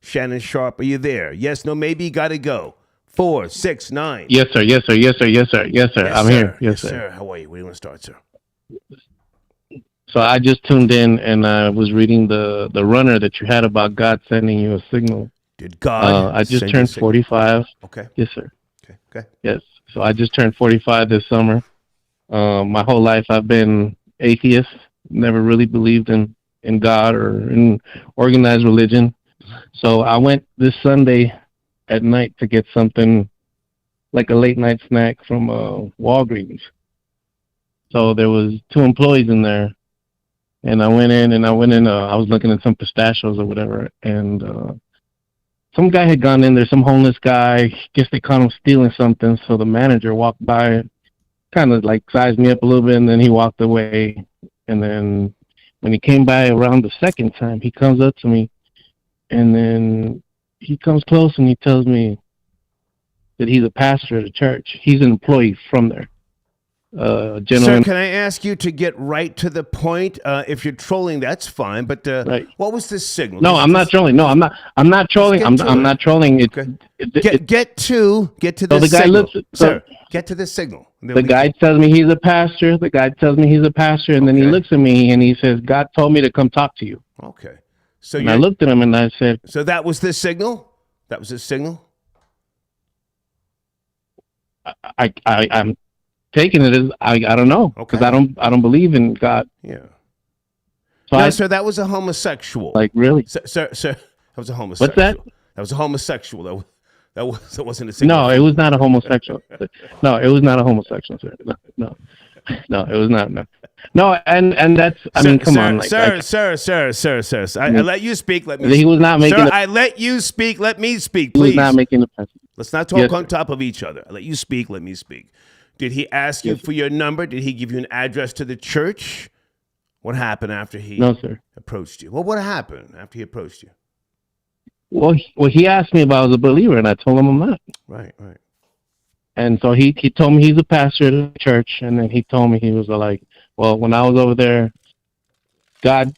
[SPEAKER 1] Shannon Sharp, are you there? Yes, no, maybe, gotta go. 469.
[SPEAKER 5] Yes, sir. I'm here. Yes, sir.
[SPEAKER 1] How are you? Where do you want to start, sir?
[SPEAKER 5] So I just tuned in and I was reading the runner that you had about God sending you a signal.
[SPEAKER 1] Did God?
[SPEAKER 5] I just turned 45.
[SPEAKER 1] Okay.
[SPEAKER 5] Yes, sir.
[SPEAKER 1] Okay.
[SPEAKER 5] Yes. So I just turned 45 this summer. My whole life I've been atheist. Never really believed in God or in organized religion. So I went this Sunday at night to get something like a late night snack from Walgreens. So there was 2 employees in there. And I went in, I was looking at some pistachios or whatever, and some guy had gone in there, some homeless guy. Guess they caught him stealing something, so the manager walked by, kind of like sized me up a little bit, and then he walked away. And then when he came by around the second time, he comes up to me, and then he comes close and he tells me that he's a pastor at a church. He's an employee from there.
[SPEAKER 1] Sir,
[SPEAKER 5] gentleman.
[SPEAKER 1] can I ask you to get right to the point? If you're trolling, that's fine. But
[SPEAKER 5] Right.
[SPEAKER 1] what was this signal?
[SPEAKER 5] No, I'm not trolling. No, I'm not trolling. I'm not trolling. It's,
[SPEAKER 1] Okay.
[SPEAKER 5] it,
[SPEAKER 1] Get to
[SPEAKER 5] so
[SPEAKER 1] the
[SPEAKER 5] the guy
[SPEAKER 1] signal,
[SPEAKER 5] looks. So
[SPEAKER 1] sir. Get to the signal.
[SPEAKER 5] the guy tells me he's a pastor. The guy tells me he's a pastor, and then he looks at me and he says, "God told me to come talk to you."
[SPEAKER 1] Okay. So
[SPEAKER 5] and I looked at him and I said,
[SPEAKER 1] "So that was the signal? That was the signal?"
[SPEAKER 5] I'm taking it as I don't know because I don't believe in God.
[SPEAKER 1] Yeah.
[SPEAKER 5] So
[SPEAKER 1] No, sir, that was a homosexual.
[SPEAKER 5] Like really,
[SPEAKER 1] sir, that was a homosexual.
[SPEAKER 5] What's that?
[SPEAKER 1] That was a homosexual. That wasn't a signal.
[SPEAKER 5] No, it was not a homosexual. No, it was not a homosexual, sir. No, it was not. No, and that's. I mean, come on, like,
[SPEAKER 1] sir. I let you speak. Let me.
[SPEAKER 5] He was not making.
[SPEAKER 1] Sir, I let you speak. Let me speak, please.
[SPEAKER 5] He was not making the passage.
[SPEAKER 1] Let's not talk on top of each other. I let you speak. Let me speak. Did he ask you for your number? Did he give you an address to the church? What happened after he approached you? Well, what happened after he approached you?
[SPEAKER 5] Well, he asked me if I was a believer, and I told him I'm not.
[SPEAKER 1] Right.
[SPEAKER 5] And so he told me he's a pastor at the church, and then he told me he was like, well, when I was over there, God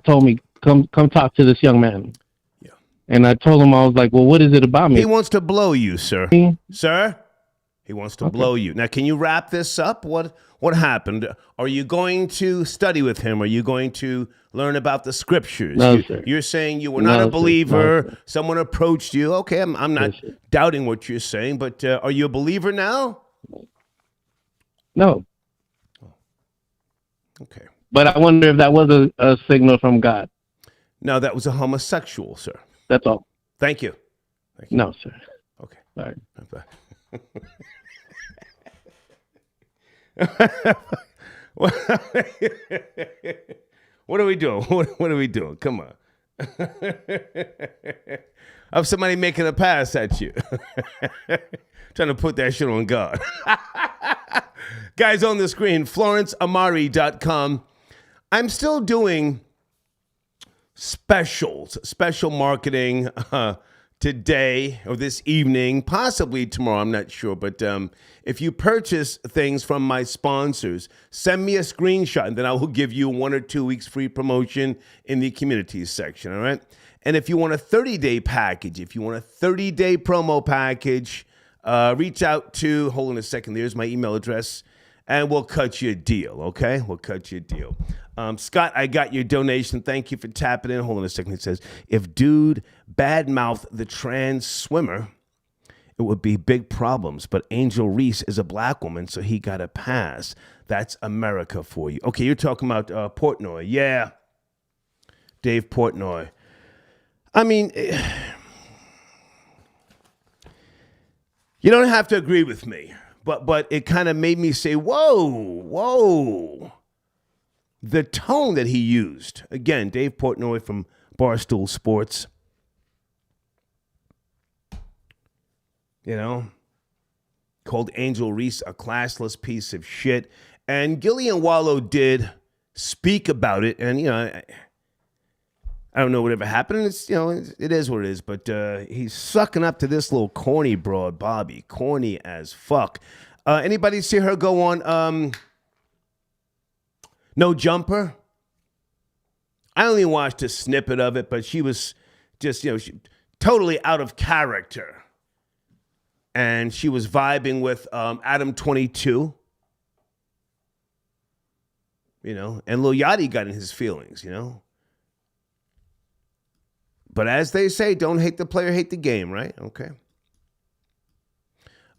[SPEAKER 5] told me come talk to this young man.
[SPEAKER 1] Yeah.
[SPEAKER 5] And I told him, I was like, well, what is it about me?
[SPEAKER 1] He wants to blow you, sir. Sir, he wants to blow you. Now, can you wrap this up? What happened? Are you going to study with him? Are you going to learn about the scriptures?
[SPEAKER 5] No, sir.
[SPEAKER 1] You're saying you were not a believer.
[SPEAKER 5] No,
[SPEAKER 1] someone approached you. Okay, I'm not doubting what you're saying, but are you a believer now?
[SPEAKER 5] No.
[SPEAKER 1] Okay.
[SPEAKER 5] But I wonder if that was a signal from God.
[SPEAKER 1] No, that was a homosexual, sir.
[SPEAKER 5] That's all.
[SPEAKER 1] Thank you.
[SPEAKER 5] No, sir.
[SPEAKER 1] Okay.
[SPEAKER 5] All right.
[SPEAKER 1] What are we doing? What are we doing? Come on. Of somebody making a pass at you. Trying to put that shit on God. Guys on the screen, FlorenceAmari.com. I'm still doing special marketing today or this evening, possibly tomorrow, I'm not sure. But if you purchase things from my sponsors, send me a screenshot and then I will give you 1 or 2 weeks free promotion in the communities section, all right? And if you want a 30-day package, if you want a 30-day promo package, reach out to, hold on a second, there's my email address, and we'll cut you a deal, okay? We'll cut you a deal. Scott, I got your donation. Thank you for tapping in. Hold on a second. It says, if dude badmouthed the trans swimmer, it would be big problems. But Angel Reese is a black woman, so he got a pass. That's America for you. Okay, you're talking about Portnoy. Yeah, Dave Portnoy. I mean, you don't have to agree with me, but it kind of made me say, whoa. The tone that he used. Again, Dave Portnoy from Barstool Sports. You know, called Angel Reese a classless piece of shit. And Gillian Wallow did speak about it. And, you know, I don't know whatever happened. It's, you know, it is what it is. But he's sucking up to this little corny broad, Bobby. Corny as fuck. Anybody see her go on No Jumper? I only watched a snippet of it, but she was just, you know, totally out of character. And she was vibing with Adam 22. You know, and Lil Yachty got in his feelings, you know. But as they say, don't hate the player, hate the game, right? Okay.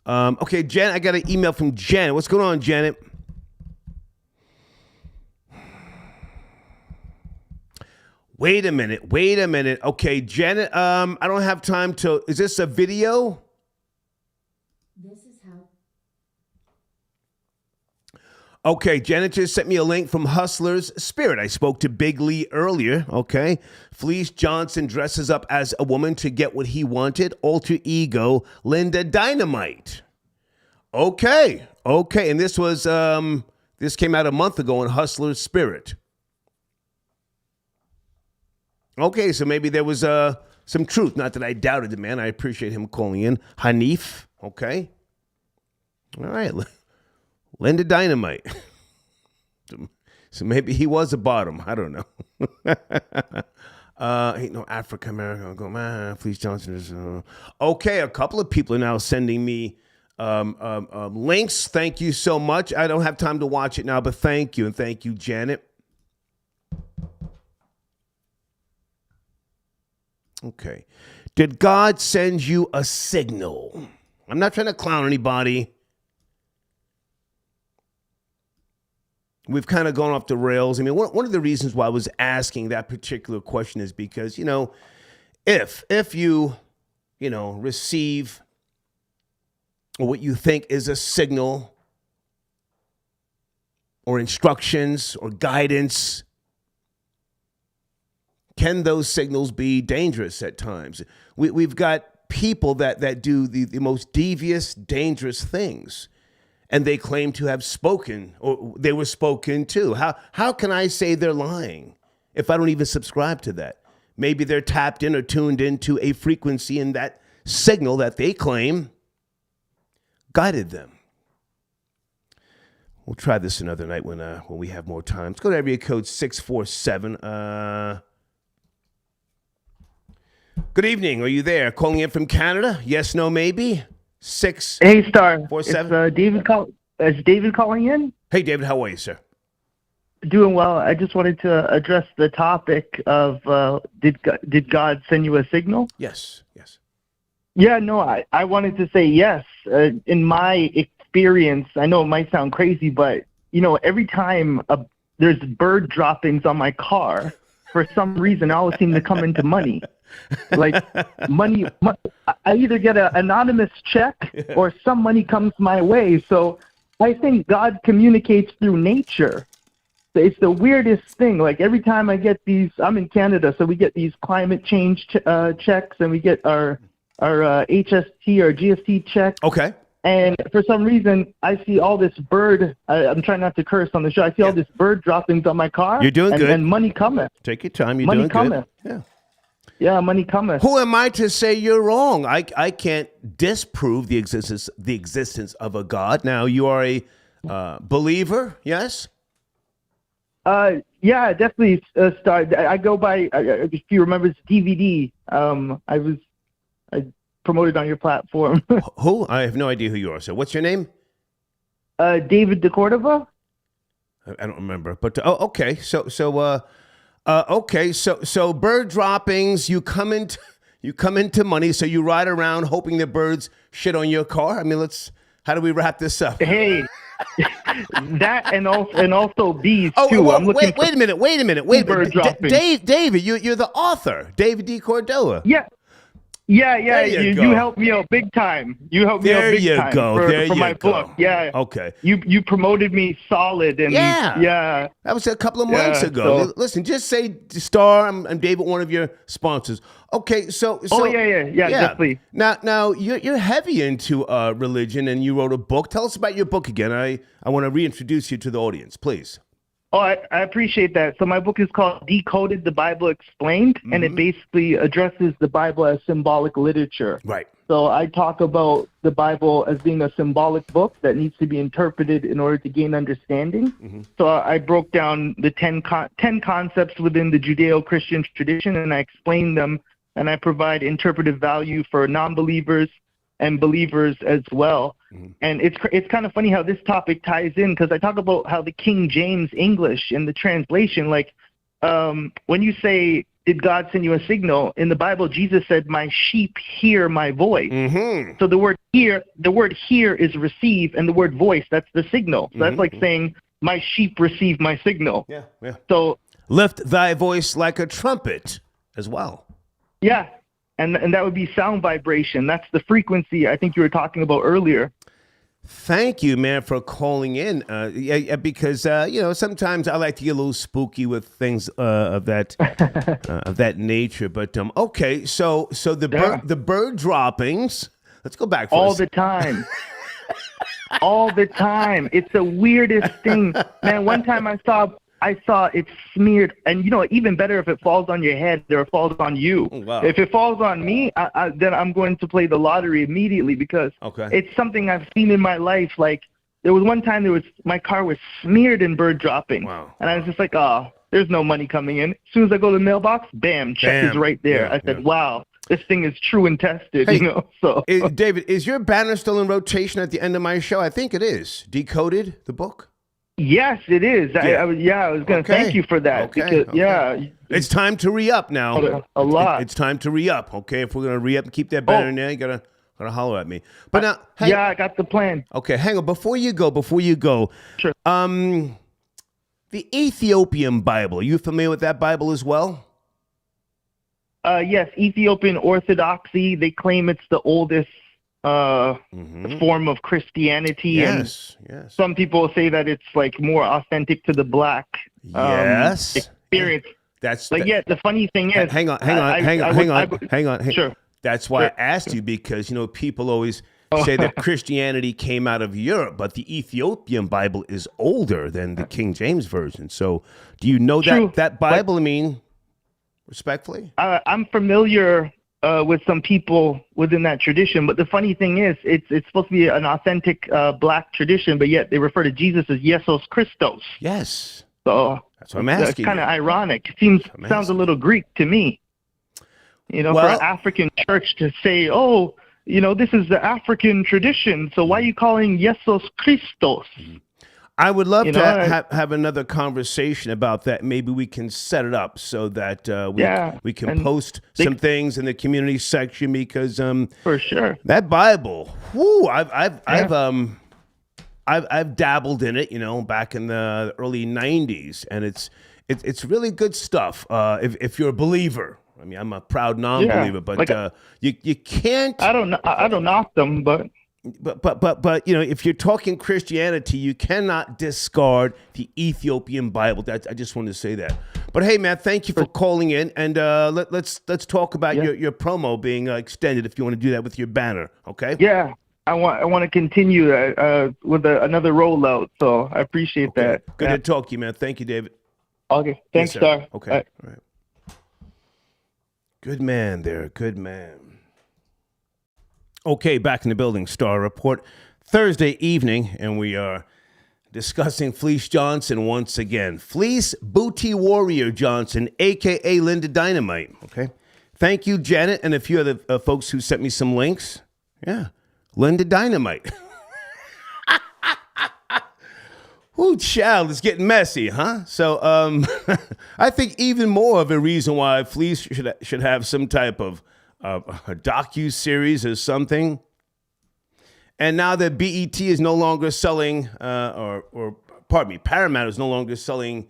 [SPEAKER 1] Okay, Jen, I got an email from Jen. What's going on, Janet? Wait a minute. Okay, Janet, I don't have time to... Is this a video?
[SPEAKER 11] This is how...
[SPEAKER 1] Okay, Janet just sent me a link from Hustler's Spirit. I spoke to Big Lee earlier, okay? Fleece Johnson dresses up as a woman to get what he wanted. Alter ego, Linda Dynamite. Okay. And this was... this came out a month ago in Hustler's Spirit. Okay, so maybe there was some truth. Not that I doubted the man. I appreciate him calling in. Hanif, okay. All right. Linda Dynamite. So maybe he was a bottom. I don't know. Ain't no African American. Go, man, Fleece Johnson is. Okay, a couple of people are now sending me links. Thank you so much. I don't have time to watch it now, but thank you. And thank you, Janet. Okay. Did God send you a signal? I'm not trying to clown anybody. We've kind of gone off the rails. I mean, one of the reasons why I was asking that particular question is because, if you, receive what you think is a signal or instructions or guidance, can those signals be dangerous at times? We've got people that do the most devious, dangerous things. And they claim to have spoken, or they were spoken to. How can I say they're lying if I don't even subscribe to that? Maybe they're tapped in or tuned into a frequency in that signal that they claim guided them. We'll try this another night when we have more time. Let's go to area code 647. Good evening. Are you there? Calling in from Canada? Yes, no, maybe? 6.
[SPEAKER 12] Hey, Star.
[SPEAKER 1] 4 7.
[SPEAKER 12] It's David calling in.
[SPEAKER 1] Hey, David. How are you, sir?
[SPEAKER 12] Doing well. I just wanted to address the topic of did God send you a signal?
[SPEAKER 1] Yes.
[SPEAKER 12] Yeah, no, I wanted to say yes. In my experience, I know it might sound crazy, but every time there's bird droppings on my car, for some reason, I always seem to come into money. Like money, I either get an anonymous check or some money comes my way. So I think God communicates through nature. It's the weirdest thing. Like every time I get these, I'm in Canada, so we get these climate change checks, and we get our HST or GST check.
[SPEAKER 1] Okay.
[SPEAKER 12] And for some reason, I see all this bird. I'm trying not to curse on the show. I see all this bird droppings on my car.
[SPEAKER 1] You're doing good.
[SPEAKER 12] And money cometh.
[SPEAKER 1] Take your time. You're
[SPEAKER 12] Money
[SPEAKER 1] doing
[SPEAKER 12] cometh.
[SPEAKER 1] good. Yeah.
[SPEAKER 12] Yeah, money cometh.
[SPEAKER 1] Who am I to say you're wrong? I can't disprove the existence of a God. Now, you are a believer, yes?
[SPEAKER 12] Yeah, definitely. I go by. If you remember, it's DVD. I promoted on your platform.
[SPEAKER 1] Who? I have no idea who you are. So, what's your name?
[SPEAKER 12] David DeCordova.
[SPEAKER 1] I don't remember. But okay. So bird droppings. You come into money. So you ride around hoping the birds shit on your car. I mean, how do we wrap this up?
[SPEAKER 12] Hey, that and also bees too.
[SPEAKER 1] Well,
[SPEAKER 12] I'm looking.
[SPEAKER 1] Wait a minute.
[SPEAKER 12] Bird droppings.
[SPEAKER 1] David, you're the author, David D. Cordova.
[SPEAKER 12] Yeah.
[SPEAKER 1] There you go.
[SPEAKER 12] You helped me out big time.
[SPEAKER 1] There you go.
[SPEAKER 12] For my book. Yeah.
[SPEAKER 1] Okay.
[SPEAKER 12] You promoted me solid and yeah.
[SPEAKER 1] That was a couple of months ago.
[SPEAKER 12] So,
[SPEAKER 1] listen, just say Star. I'm David, one of your sponsors. Okay, so
[SPEAKER 12] yeah, definitely.
[SPEAKER 1] Now you're heavy into religion, and you wrote a book. Tell us about your book again. I want to reintroduce you to the audience, please.
[SPEAKER 12] Oh, I appreciate that. So my book is called Decoded: The Bible Explained, and it basically addresses the Bible as symbolic literature.
[SPEAKER 1] Right.
[SPEAKER 12] So I talk about the Bible as being a symbolic book that needs to be interpreted in order to gain understanding. So I broke down the 10 concepts within the Judeo-Christian tradition, and I explain them, and I provide interpretive value for non-believers and believers as well. And it's kind of funny how this topic ties in, because I talk about how the King James English in the translation, like when you say, did God send you a signal? In the Bible, Jesus said, my sheep hear my voice. So the word hear is receive, and the word voice, that's the signal. So that's like saying, my sheep receive my signal.
[SPEAKER 1] Yeah.
[SPEAKER 12] So
[SPEAKER 1] lift thy voice like a trumpet as well.
[SPEAKER 12] Yeah. And that would be sound vibration. That's the frequency I think you were talking about earlier.
[SPEAKER 1] Thank you, man, for calling in. Because sometimes I like to get a little spooky with things of that nature. But okay, so the bird droppings. Let's go back for
[SPEAKER 12] all the time. All the time. It's the weirdest thing, man. One time I saw it smeared, and even better if it falls on your head or it falls on you.
[SPEAKER 1] Oh, wow.
[SPEAKER 12] If it falls on me, then I'm going to play the lottery immediately, because it's something I've seen in my life. Like there was one time my car was smeared in bird dropping.
[SPEAKER 1] Wow.
[SPEAKER 12] And I was just like, oh, there's no money coming in. As soon as I go to the mailbox, bam, check is right there.
[SPEAKER 1] Yeah,
[SPEAKER 12] I said, wow, this thing is true and tested,
[SPEAKER 1] Hey,
[SPEAKER 12] So
[SPEAKER 1] David, is your banner still in rotation at the end of my show? I think it is. Decoded, the book?
[SPEAKER 12] yes, it is. I was going to thank you for that.
[SPEAKER 1] Okay,
[SPEAKER 12] because,
[SPEAKER 1] It's time to re-up now.
[SPEAKER 12] A lot.
[SPEAKER 1] It's time to re-up, okay? If we're going to re-up and keep that banner in there, you gotta holler at me. But now, hey,
[SPEAKER 12] yeah, I got the plan.
[SPEAKER 1] Okay, hang on. Before you go.
[SPEAKER 12] Sure.
[SPEAKER 1] The Ethiopian Bible, are you familiar with that Bible as well?
[SPEAKER 12] Yes, Ethiopian Orthodoxy. They claim it's the oldest form of Christianity.
[SPEAKER 1] Yes.
[SPEAKER 12] Some people say that it's like more authentic to the black experience. Yet the funny thing is,
[SPEAKER 1] hang on.
[SPEAKER 12] Sure.
[SPEAKER 1] That's why I asked you, because people always say that Christianity came out of Europe, but the Ethiopian Bible is older than the King James version. So, do you know that Bible? Respectfully,
[SPEAKER 12] I'm familiar with some people within that tradition, but the funny thing is, it's supposed to be an authentic black tradition, but yet they refer to Jesus as Jesus Christos.
[SPEAKER 1] Yes.
[SPEAKER 12] So
[SPEAKER 1] that's what I'm asking.
[SPEAKER 12] That's kind of ironic. Sounds a little Greek to me. For an African church to say, oh, this is the African tradition, so why are you calling Jesus Christos?
[SPEAKER 1] I would love to have another conversation about that. Maybe we can set it up so that we can post some things in the community section, because
[SPEAKER 12] for sure
[SPEAKER 1] that Bible, I've dabbled in it, back in the early '90s, and it's really good stuff. If you're a believer. I'm a proud non-believer, but you can't.
[SPEAKER 12] I don't knock them, but
[SPEAKER 1] if you're talking Christianity, you cannot discard the Ethiopian Bible. I just wanted to say that. But hey, man, thank you for calling in, and let's talk about your promo being extended. If you want to do that with your banner, okay?
[SPEAKER 12] Yeah, I want to continue with another rollout. So I appreciate that.
[SPEAKER 1] Good to talk to you, man. Thank you, David.
[SPEAKER 12] Okay, thanks,
[SPEAKER 1] yes,
[SPEAKER 12] sir.
[SPEAKER 1] Okay, all right. Good man there, good man. Okay, back in the building, Star Report. Thursday evening, and we are discussing Fleece Johnson once again. Fleece Booty Warrior Johnson, a.k.a. Linda Dynamite, okay? Thank you, Janet, and a few other folks who sent me some links. Yeah, Linda Dynamite. Ooh, child, it's getting messy, huh? So I think even more of a reason why Fleece should have some type of a docu-series or something. And now that BET is no longer selling, Paramount is no longer selling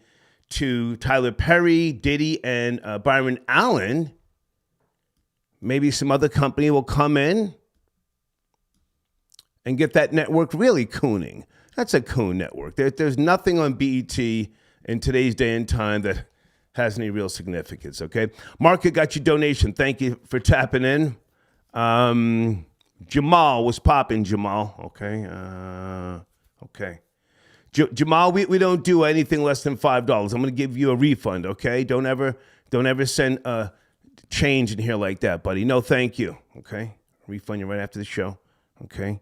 [SPEAKER 1] to Tyler Perry, Diddy, and Byron Allen, maybe some other company will come in and get that network really cooning. That's a coon network. There's nothing on BET in today's day and time that has any real significance, okay? Mark, got your donation. Thank you for tapping in. Jamal was popping, Jamal, okay? Okay. Jamal, we don't do anything less than $5. I'm going to give you a refund, okay? Don't ever send change in here like that, buddy. No, thank you, okay? Refund you right after the show, okay?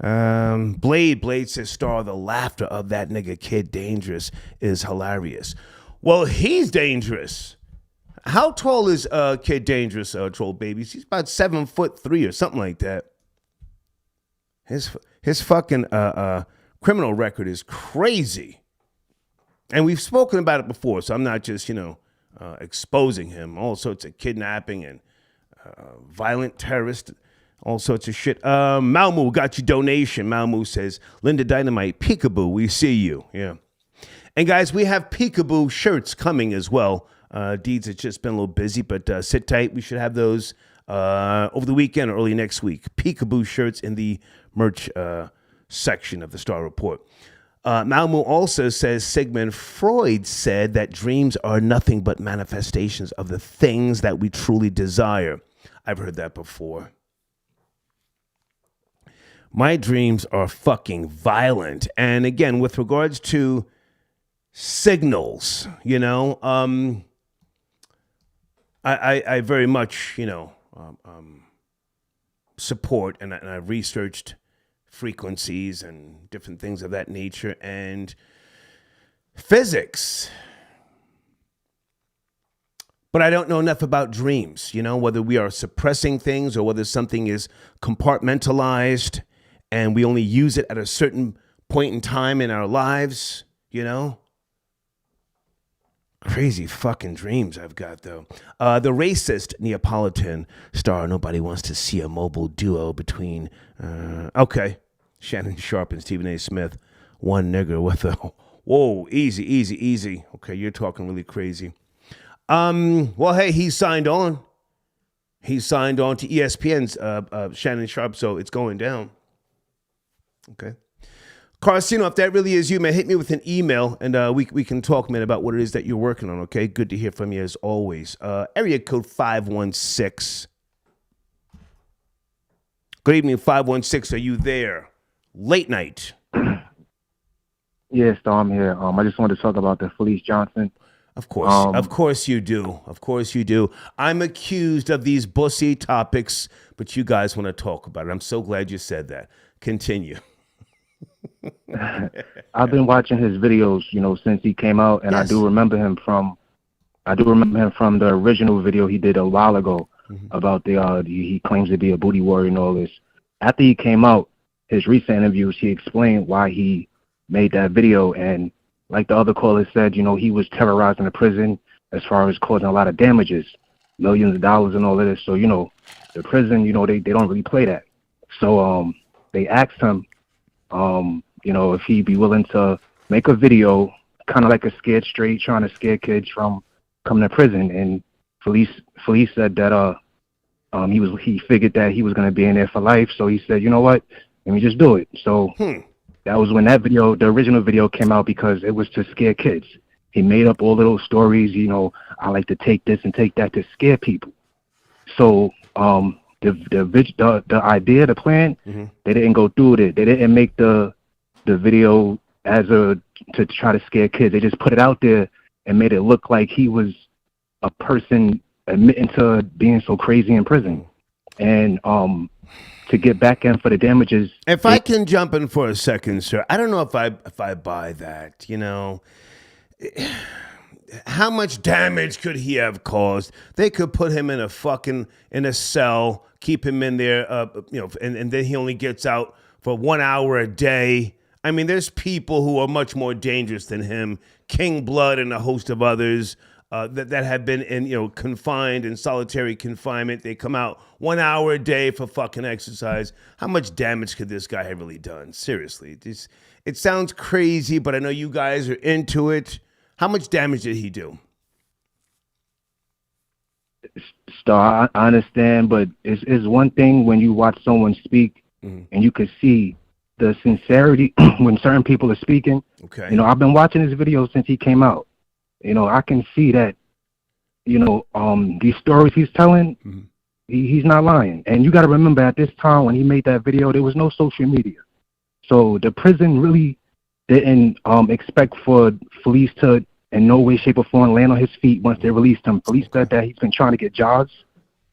[SPEAKER 1] Blade says, Star, the laughter of that nigga Kid Dangerous is hilarious. Well, he's dangerous. How tall is Kid Dangerous, Troll Babies? He's about 7'3" or something like that. His fucking criminal record is crazy. And we've spoken about it before, so I'm not just, exposing him. All sorts of kidnapping and violent terrorist, all sorts of shit. Malmu got your donation. Malmu says, Linda Dynamite, peekaboo, we see you. Yeah. And guys, we have peekaboo shirts coming as well. Deeds, it's just been a little busy, but sit tight. We should have those over the weekend or early next week. Peekaboo shirts in the merch section of the Star Report. Malmu also says Sigmund Freud said that dreams are nothing but manifestations of the things that we truly desire. I've heard that before. My dreams are fucking violent. And again, with regards to signals, I very much, support, and I researched frequencies and different things of that nature, and physics. But I don't know enough about dreams, whether we are suppressing things or whether something is compartmentalized and we only use it at a certain point in time in our lives, Crazy fucking dreams I've got, though. The racist Neapolitan star. Nobody wants to see a mobile duo between, Shannon Sharp and Stephen A. Smith. One nigger with a, whoa, easy. Okay, you're talking really crazy. Well, hey, he signed on. He signed on to ESPN's Shannon Sharp, so it's going down. Okay. Carcino, if that really is you, man, hit me with an email, and we can talk, man, about what it is that you're working on, okay? Good to hear from you, as always. Area code 516. Good evening, 516. Are you there? Late night.
[SPEAKER 13] Yes, I'm here. I just wanted to talk about the Fleece Johnson.
[SPEAKER 1] Of course you do. Of course you do. I'm accused of these bussy topics, but you guys want to talk about it. I'm so glad you said that. Continue.
[SPEAKER 13] I've been watching his videos, since he came out, and yes. I do remember him from the original video he did a while ago about he claims to be a booty warrior and all this. After he came out, his recent interviews, he explained why he made that video, and like the other caller said, he was terrorizing the prison as far as causing a lot of damages, millions of dollars and all of this. So, the prison, they don't really play that. So they asked him, if he'd be willing to make a video, kind of like a Scared Straight, trying to scare kids from coming to prison. And Felice said that he figured that he was going to be in there for life. So he said, you know what, let me just do it. So that was when that video, the original video, came out, because it was to scare kids. He made up all of those stories, I like to take this and take that to scare people. So the idea, the plan, they didn't go through with it. They didn't make the video to try to scare kids. They just put it out there and made it look like he was a person admitting to being so crazy in prison. And to get back in for the damages.
[SPEAKER 1] If I can jump in for a second, sir, I don't know if I buy that. How much damage could he have caused? They could put him in a cell, keep him in there, and then he only gets out for 1 hour a day. I mean, there's people who are much more dangerous than him, King Blood and a host of others that have been confined in solitary confinement. They come out 1 hour a day for fucking exercise. How much damage could this guy have really done? Seriously, it sounds crazy, but I know you guys are into it. How much damage did he do?
[SPEAKER 13] Star, I understand, but it's one thing when you watch someone speak and you can see the sincerity when certain people are speaking.
[SPEAKER 1] Okay.
[SPEAKER 13] I've been watching his videos since he came out. I can see that, these stories he's telling, he's not lying. And you got to remember, at this time when he made that video, there was no social media. So the prison really didn't expect for Felice to, in no way, shape, or form, land on his feet once they released him. Felice said that he's been trying to get jobs,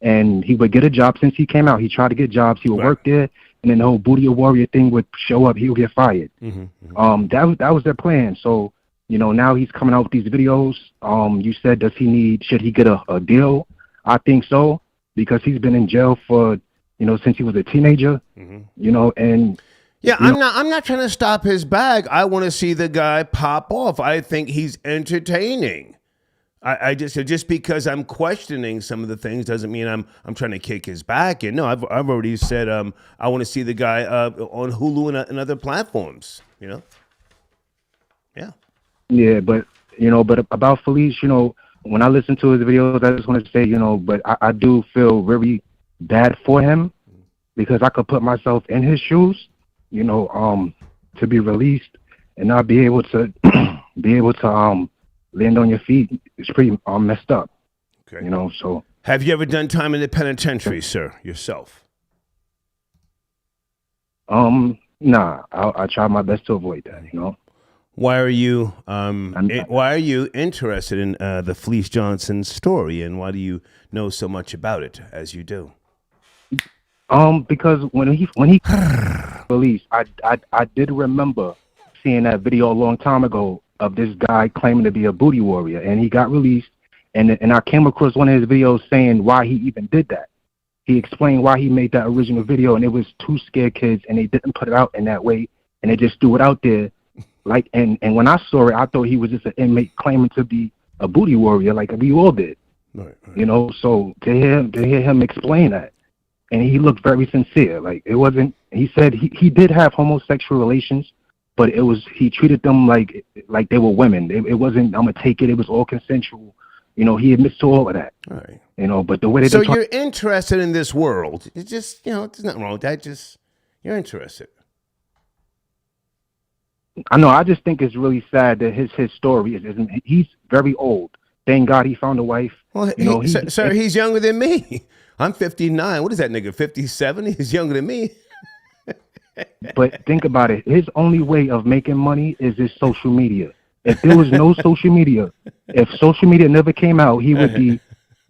[SPEAKER 13] and he would get a job since he came out. He tried to get jobs. He would work there, and then the whole booty warrior thing would show up. He would get fired. That was their plan. So, now he's coming out with these videos. You said, should he get a deal? I think so, because he's been in jail for, since he was a teenager, and...
[SPEAKER 1] Yeah, I'm not trying to stop his bag. I want to see the guy pop off. I think he's entertaining. I just because I'm questioning some of the things doesn't mean I'm trying to kick his back. And no, I've already said I want to see the guy on Hulu and other platforms. Yeah.
[SPEAKER 13] Yeah, but about Felice, when I listen to his videos, I just want to say, but I do feel very bad for him, because I could put myself in his shoes. To be released and not be able to land on your feet is pretty messed up.
[SPEAKER 1] Okay.
[SPEAKER 13] So.
[SPEAKER 1] Have you ever done time in the penitentiary, sir, yourself?
[SPEAKER 13] Nah. I try my best to avoid that.
[SPEAKER 1] Why are you interested in the Fleece Johnson story, and why do you know so much about it as you do?
[SPEAKER 13] Because when he released, I did remember seeing that video a long time ago of this guy claiming to be a booty warrior, and he got released, and I came across one of his videos saying why he even did that. He explained why he made that original video, and it was two scared kids, and they didn't put it out in that way, and they just threw it out there. Like, and when I saw it, I thought he was just an inmate claiming to be a booty warrior, like we all did.
[SPEAKER 1] Right.
[SPEAKER 13] You know, so to hear him explain that, and he looked very sincere. Like, it wasn't. He said he did have homosexual relations, but it was, he treated them like they were women. It wasn't, I'm gonna take it. It was all consensual. You know, he admits to all of that.
[SPEAKER 1] All right.
[SPEAKER 13] You know, but the way they
[SPEAKER 1] so you're interested in this world. It's just, you know, there's nothing wrong with that. Just, you're interested.
[SPEAKER 13] I know. I just think it's really sad that his story is. He's very old. Thank God he found a wife.
[SPEAKER 1] Well,
[SPEAKER 13] you know,
[SPEAKER 1] sir, he's younger than me. I'm 59. What is that nigga? 57? He's younger than me.
[SPEAKER 13] But think about it. His only way of making money is his social media. If there was no social media, if social media never came out, he would be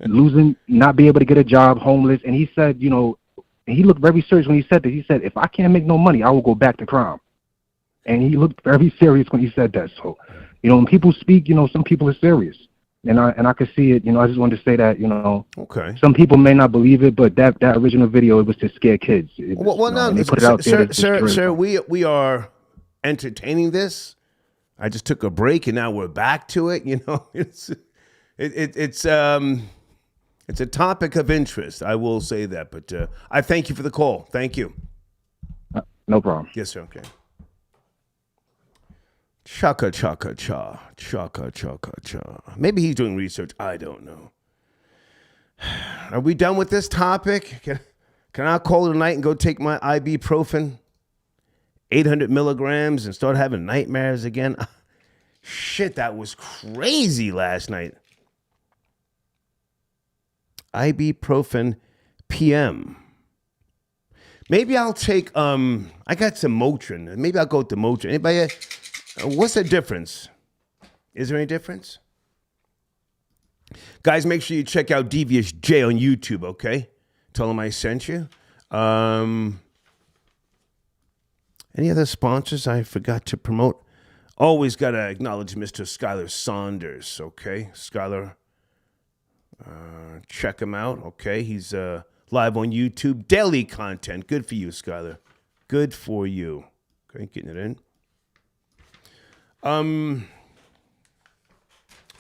[SPEAKER 13] losing, not be able to get a job, homeless. And he said, you know, he looked very serious when he said that. He said, if I can't make no money, I will go back to crime. And he looked very serious when he said that. So, you know, when people speak, you know, some people are serious. And I could see it, you know. I just wanted to say that, you know.
[SPEAKER 1] Okay.
[SPEAKER 13] Some people may not believe it, but that original video, it was to scare kids.
[SPEAKER 1] Well, no,
[SPEAKER 13] they put it out there
[SPEAKER 1] sir, we are entertaining this. I just took a break, and now we're back to it. You know, it's a topic of interest. I will say that, but I thank you for the call. Thank you.
[SPEAKER 13] No problem.
[SPEAKER 1] Yes, sir. Okay. Chaka chaka cha, chaka chaka cha. Maybe he's doing research. I don't know. Are we done with this topic? Can I call it a night and go take my ibuprofen, 800 milligrams, and start having nightmares again? Shit, that was crazy last night. Ibuprofen PM. Maybe I'll take, I got some Motrin. Maybe I'll go with the Motrin. Anybody? What's the difference? Is there any difference? Guys, make sure you check out Devious J on YouTube, okay? Tell them I sent you. Any other sponsors I forgot to promote? Always got to acknowledge Mr. Skylar Saunders, okay? Skylar, check him out, okay? He's live on YouTube. Daily content. Good for you, Skylar. Good for you. Okay, getting it in.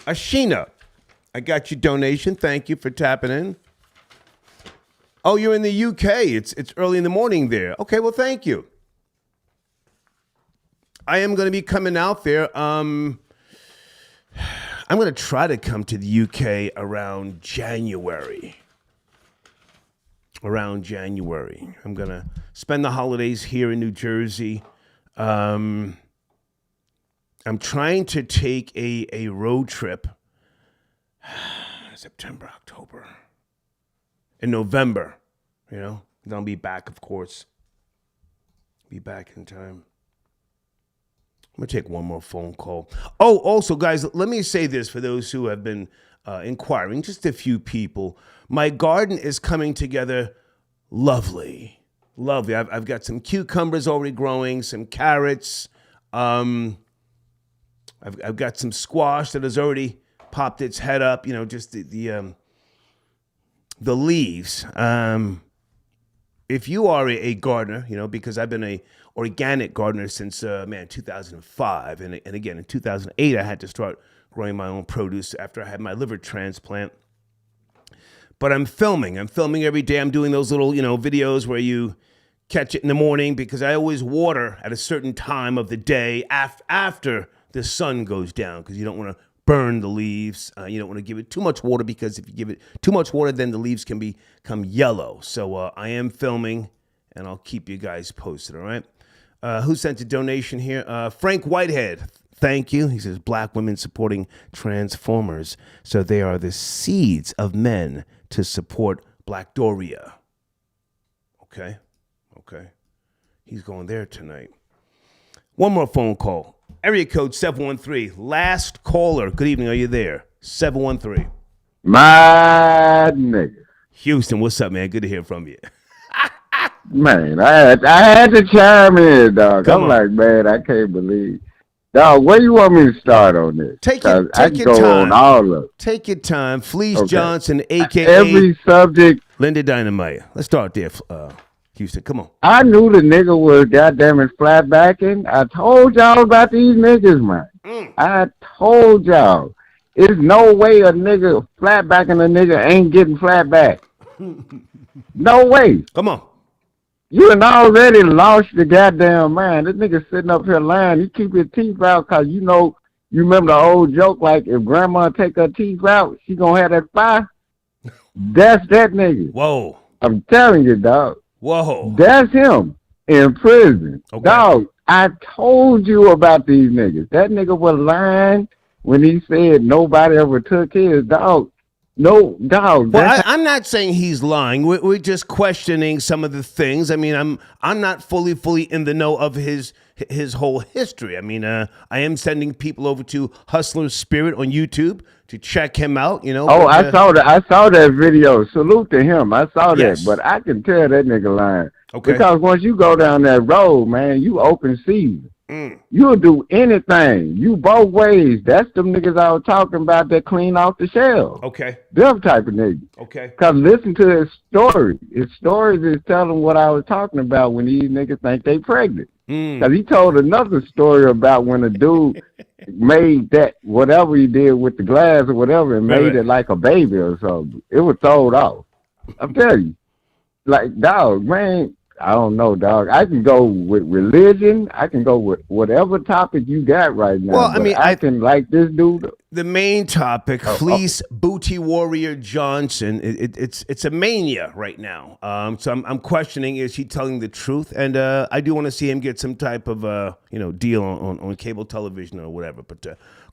[SPEAKER 1] Ashina, I got your donation. Thank you for tapping in. Oh, you're in the UK. It's early in the morning there. Okay, well, thank you. I am going to be coming out there. I'm going to try to come to the UK around January. I'm going to spend the holidays here in New Jersey. I'm trying to take a road trip September, October, in November, you know. Then I'll be back, of course. Be back in time. I'm going to take one more phone call. Oh, also, guys, let me say this for those who have been inquiring, just a few people. My garden is coming together lovely. Lovely. I've got some cucumbers already growing, some carrots. I've got some squash that has already popped its head up, you know, just the leaves. If you are a gardener, you know, because I've been a organic gardener since 2005, and again in 2008 I had to start growing my own produce after I had my liver transplant. But I'm filming every day. I'm doing those little, you know, videos where you catch it in the morning, because I always water at a certain time of the day after the sun goes down, because you don't want to burn the leaves. You don't want to give it too much water, because if you give it too much water, then the leaves can become yellow. So I am filming, and I'll keep you guys posted, all right? Who sent a donation here? Frank Whitehead. Thank you. He says, Black women supporting Transformers. So they are the seeds of men to support Black Doria. Okay. He's going there tonight. One more phone call. Area code 713. Last caller. Good evening. Are you there? 713.
[SPEAKER 14] My nigga.
[SPEAKER 1] Houston, what's up, man? Good to hear from you.
[SPEAKER 14] Man, I had to chime in, dog.
[SPEAKER 1] Come
[SPEAKER 14] I'm
[SPEAKER 1] on.
[SPEAKER 14] like, man, I can't believe. Dog, where you want me to start on this?
[SPEAKER 1] Take
[SPEAKER 14] 'Cause
[SPEAKER 1] your
[SPEAKER 14] I
[SPEAKER 1] take
[SPEAKER 14] can
[SPEAKER 1] your
[SPEAKER 14] go on
[SPEAKER 1] time.
[SPEAKER 14] all of it.
[SPEAKER 1] Take your time. Fleece
[SPEAKER 14] Okay.
[SPEAKER 1] Johnson, aka
[SPEAKER 14] Every subject,
[SPEAKER 1] Linda Dynamite. Let's start there, Houston. Come on.
[SPEAKER 14] I knew the nigga was goddamn it flat backing. I told y'all about these niggas, man. I told y'all. There's no way a nigga flat backing a nigga ain't getting flat back. No way.
[SPEAKER 1] Come on.
[SPEAKER 14] You done already lost your goddamn mind. This nigga sitting up here lying. He keep his teeth out because you remember the old joke, like if grandma take her teeth out, she gonna have that fire? That's that nigga.
[SPEAKER 1] Whoa.
[SPEAKER 14] I'm telling you, dog.
[SPEAKER 1] Whoa.
[SPEAKER 14] That's him in prison.
[SPEAKER 1] Okay.
[SPEAKER 14] Dog, I told you about these niggas. That nigga was lying when he said nobody ever took his. Dog, no, dog.
[SPEAKER 1] Well, I'm not saying he's lying. We're just questioning some of the things. I mean, I'm not fully in the know of his whole history. I mean, I am sending people over to Hustler's Spirit on YouTube to check him out. You know.
[SPEAKER 14] Oh,
[SPEAKER 1] but,
[SPEAKER 14] I saw that video. Salute to him. I saw
[SPEAKER 1] Yes.
[SPEAKER 14] that, but I can tell that nigga lying.
[SPEAKER 1] Okay.
[SPEAKER 14] Because once you go down that road, man, you open season. You'll do anything. You both ways. That's them niggas I was talking about that clean off the shelf.
[SPEAKER 1] Okay.
[SPEAKER 14] Them type of niggas.
[SPEAKER 1] Okay.
[SPEAKER 14] Because listen to his story. His stories is telling what I was talking about when these niggas think they pregnant. Because he told another story about when a dude made that, whatever he did with the glass or whatever, and made it like a baby or something. It was sold off. I'm telling you. Like, dog, man, I don't know, dog. I can go with religion. I can go with whatever topic you got right now.
[SPEAKER 1] Well, I mean,
[SPEAKER 14] I can like this dude.
[SPEAKER 1] The main topic, Fleece Booty Warrior Johnson. It's a mania right now. So I'm questioning: is he telling the truth? And I do want to see him get some type of deal on cable television or whatever. But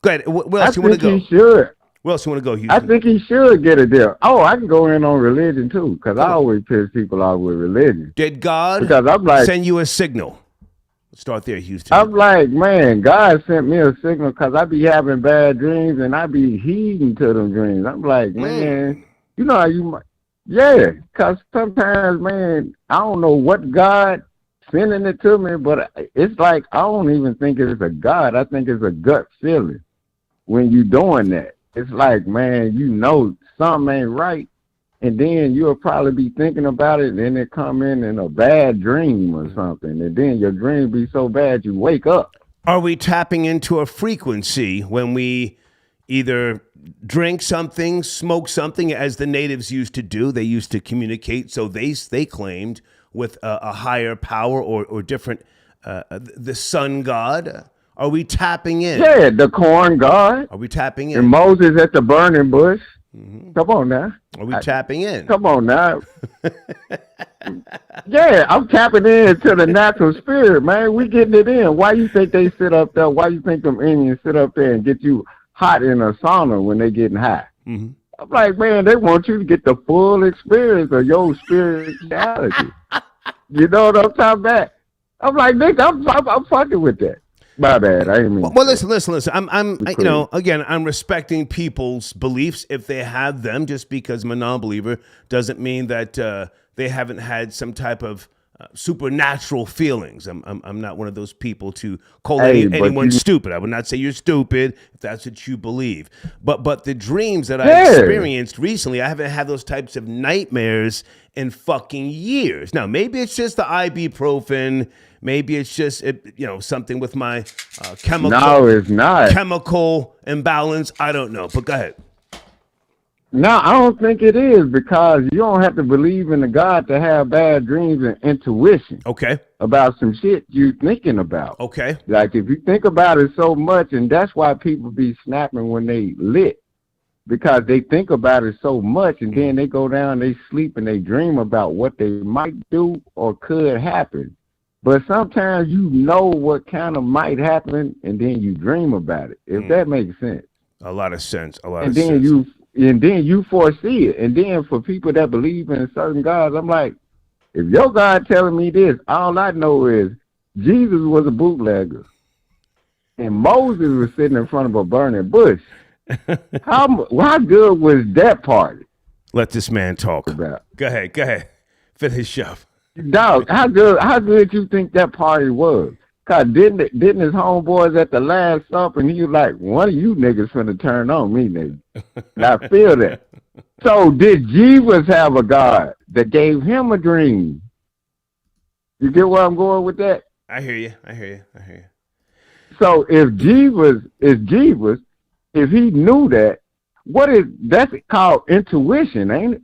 [SPEAKER 1] go ahead. Where else you want to go?
[SPEAKER 14] He should.
[SPEAKER 1] Where else you want to go, Houston?
[SPEAKER 14] I think he should get a deal. Oh, I can go in on religion too, because I always piss people off with religion.
[SPEAKER 1] Did God
[SPEAKER 14] because I'm like,
[SPEAKER 1] send you a signal? Let's start there, Houston.
[SPEAKER 14] I'm like, man, God sent me a signal because I be having bad dreams and I be heeding to them dreams. I'm like, man, you know how you might. Yeah, because sometimes, man, I don't know what God sending it to me, but it's like I don't even think it's a God. I think it's a gut feeling when you doing that. It's like, man, you know something ain't right, and then you'll probably be thinking about it, and then it come in a bad dream or something, and then your dream be so bad you wake up.
[SPEAKER 1] Are we tapping into a frequency when we either drink something, smoke something, as the natives used to do? They used to communicate, so they claimed, with a higher power or different, the sun god. Are we tapping in?
[SPEAKER 14] Yeah, the corn god.
[SPEAKER 1] Are we tapping in?
[SPEAKER 14] And Moses at the burning bush. Come on now.
[SPEAKER 1] Are we tapping in?
[SPEAKER 14] Come on now. Yeah, I'm tapping into the natural spirit, man. We getting it in. Why you think they sit up there? Why you think them Indians sit up there and get you hot in a sauna when they getting high? I'm like, man, they want you to get the full experience of your spirituality. You know what I'm talking about? I'm like, nigga, I'm fucking with that. My bad. I didn't mean.
[SPEAKER 1] Well, listen. I'm respecting people's beliefs if they have them. Just because I'm a non-believer doesn't mean that they haven't had some type of supernatural feelings. I'm not one of those people to call anyone stupid. I would not say you're stupid if that's what you believe. But the dreams that I experienced recently, I haven't had those types of nightmares in fucking years. Now, maybe it's just the ibuprofen. Maybe it's just something with my chemical.
[SPEAKER 14] No, it's not
[SPEAKER 1] chemical imbalance. I don't know. But go ahead.
[SPEAKER 14] No, I don't think it is, because you don't have to believe in the God to have bad dreams and intuition.
[SPEAKER 1] Okay.
[SPEAKER 14] About some shit you thinking about.
[SPEAKER 1] Okay.
[SPEAKER 14] Like if you think about it so much, and that's why people be snapping when they lit, because they think about it so much, and then they go down, they sleep, and they dream about what they might do or could happen. But sometimes you know what kind of might happen, and then you dream about it. If that makes sense.
[SPEAKER 1] A lot of sense.
[SPEAKER 14] And then you foresee it. And then for people that believe in certain gods, I'm like, if your God telling me this, all I know is Jesus was a bootlegger, and Moses was sitting in front of a burning bush. How good was that party?
[SPEAKER 1] Let this man talk.
[SPEAKER 14] About?
[SPEAKER 1] Go ahead. Finish up.
[SPEAKER 14] Dog, how good you think that party was? Cause didn't his homeboys at the last supper and he was like, one of you niggas finna turn on me, nigga. And I feel that. So did Jesus have a God that gave him a dream? You get where I'm going with that?
[SPEAKER 1] I hear you.
[SPEAKER 14] So if Jesus is Jesus, if he knew that, that's called intuition, ain't it?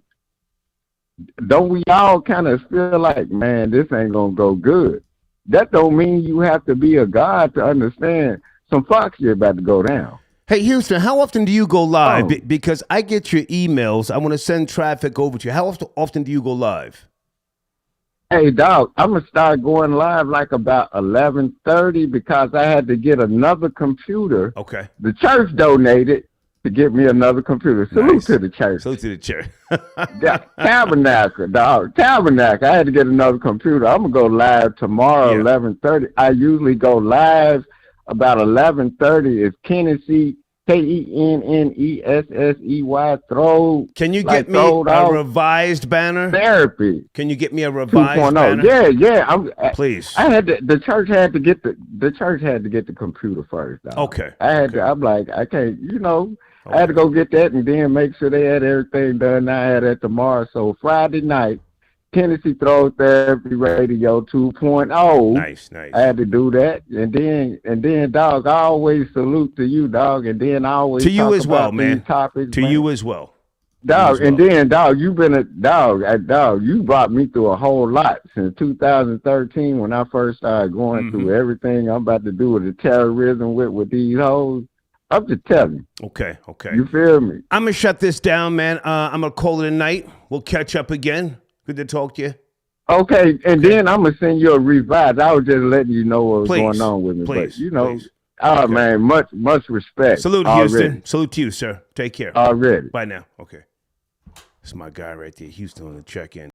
[SPEAKER 14] Don't we all kind of feel like, man, this ain't gonna go good? That don't mean you have to be a god to understand some fuck shit about to go down.
[SPEAKER 1] Hey, Houston, how often do you go live? Because I get your emails. I want to send traffic over to you. How often do you go live?
[SPEAKER 14] Hey, dog, I'm going to start going live like about 11:30 because I had to get another computer.
[SPEAKER 1] Okay.
[SPEAKER 14] The church donated to get me another computer. Salute to the church.
[SPEAKER 1] Salute to the church.
[SPEAKER 14] Tabernacle, dog. Tabernacle. I had to get another computer. I'm going to go live tomorrow, 11:30. I usually go live about 11:30. It's Kennessy, KENNESSEY, throw.
[SPEAKER 1] Can you get me a revised banner?
[SPEAKER 14] Therapy.
[SPEAKER 1] Can you get me a revised
[SPEAKER 14] 2.0.
[SPEAKER 1] banner?
[SPEAKER 14] Yeah.
[SPEAKER 1] Please.
[SPEAKER 14] I had the church had to get the computer first, dog.
[SPEAKER 1] Okay.
[SPEAKER 14] I'm like, I can't, I had to go get that and then make sure they had everything done. I had that tomorrow. So Friday night, Tennessee Throw Therapy Radio 2.0.
[SPEAKER 1] Nice.
[SPEAKER 14] I had to do that. And then, dog, I always salute to you, dog. And then I always
[SPEAKER 1] to you
[SPEAKER 14] talk
[SPEAKER 1] as well,
[SPEAKER 14] about
[SPEAKER 1] man.
[SPEAKER 14] These topics,
[SPEAKER 1] to
[SPEAKER 14] man.
[SPEAKER 1] you as well.
[SPEAKER 14] Dog, and then, dog, you've been a dog. Dog, you brought me through a whole lot since 2013 when I first started going through everything I'm about to do with the terrorism with these hoes. I'm just telling you.
[SPEAKER 1] Okay.
[SPEAKER 14] You feel me?
[SPEAKER 1] I'm going to shut this down, man. I'm going to call it a night. We'll catch up again. Good to talk to you.
[SPEAKER 14] Okay, and then I'm going to send you a revise. I was just letting you know what was going on with me.
[SPEAKER 1] Please,
[SPEAKER 14] but, man, much respect.
[SPEAKER 1] Salute,
[SPEAKER 14] already.
[SPEAKER 1] Houston. Salute to you, sir. Take care.
[SPEAKER 14] Already.
[SPEAKER 1] Bye now. Okay. This is my guy right there, Houston, on the check-in.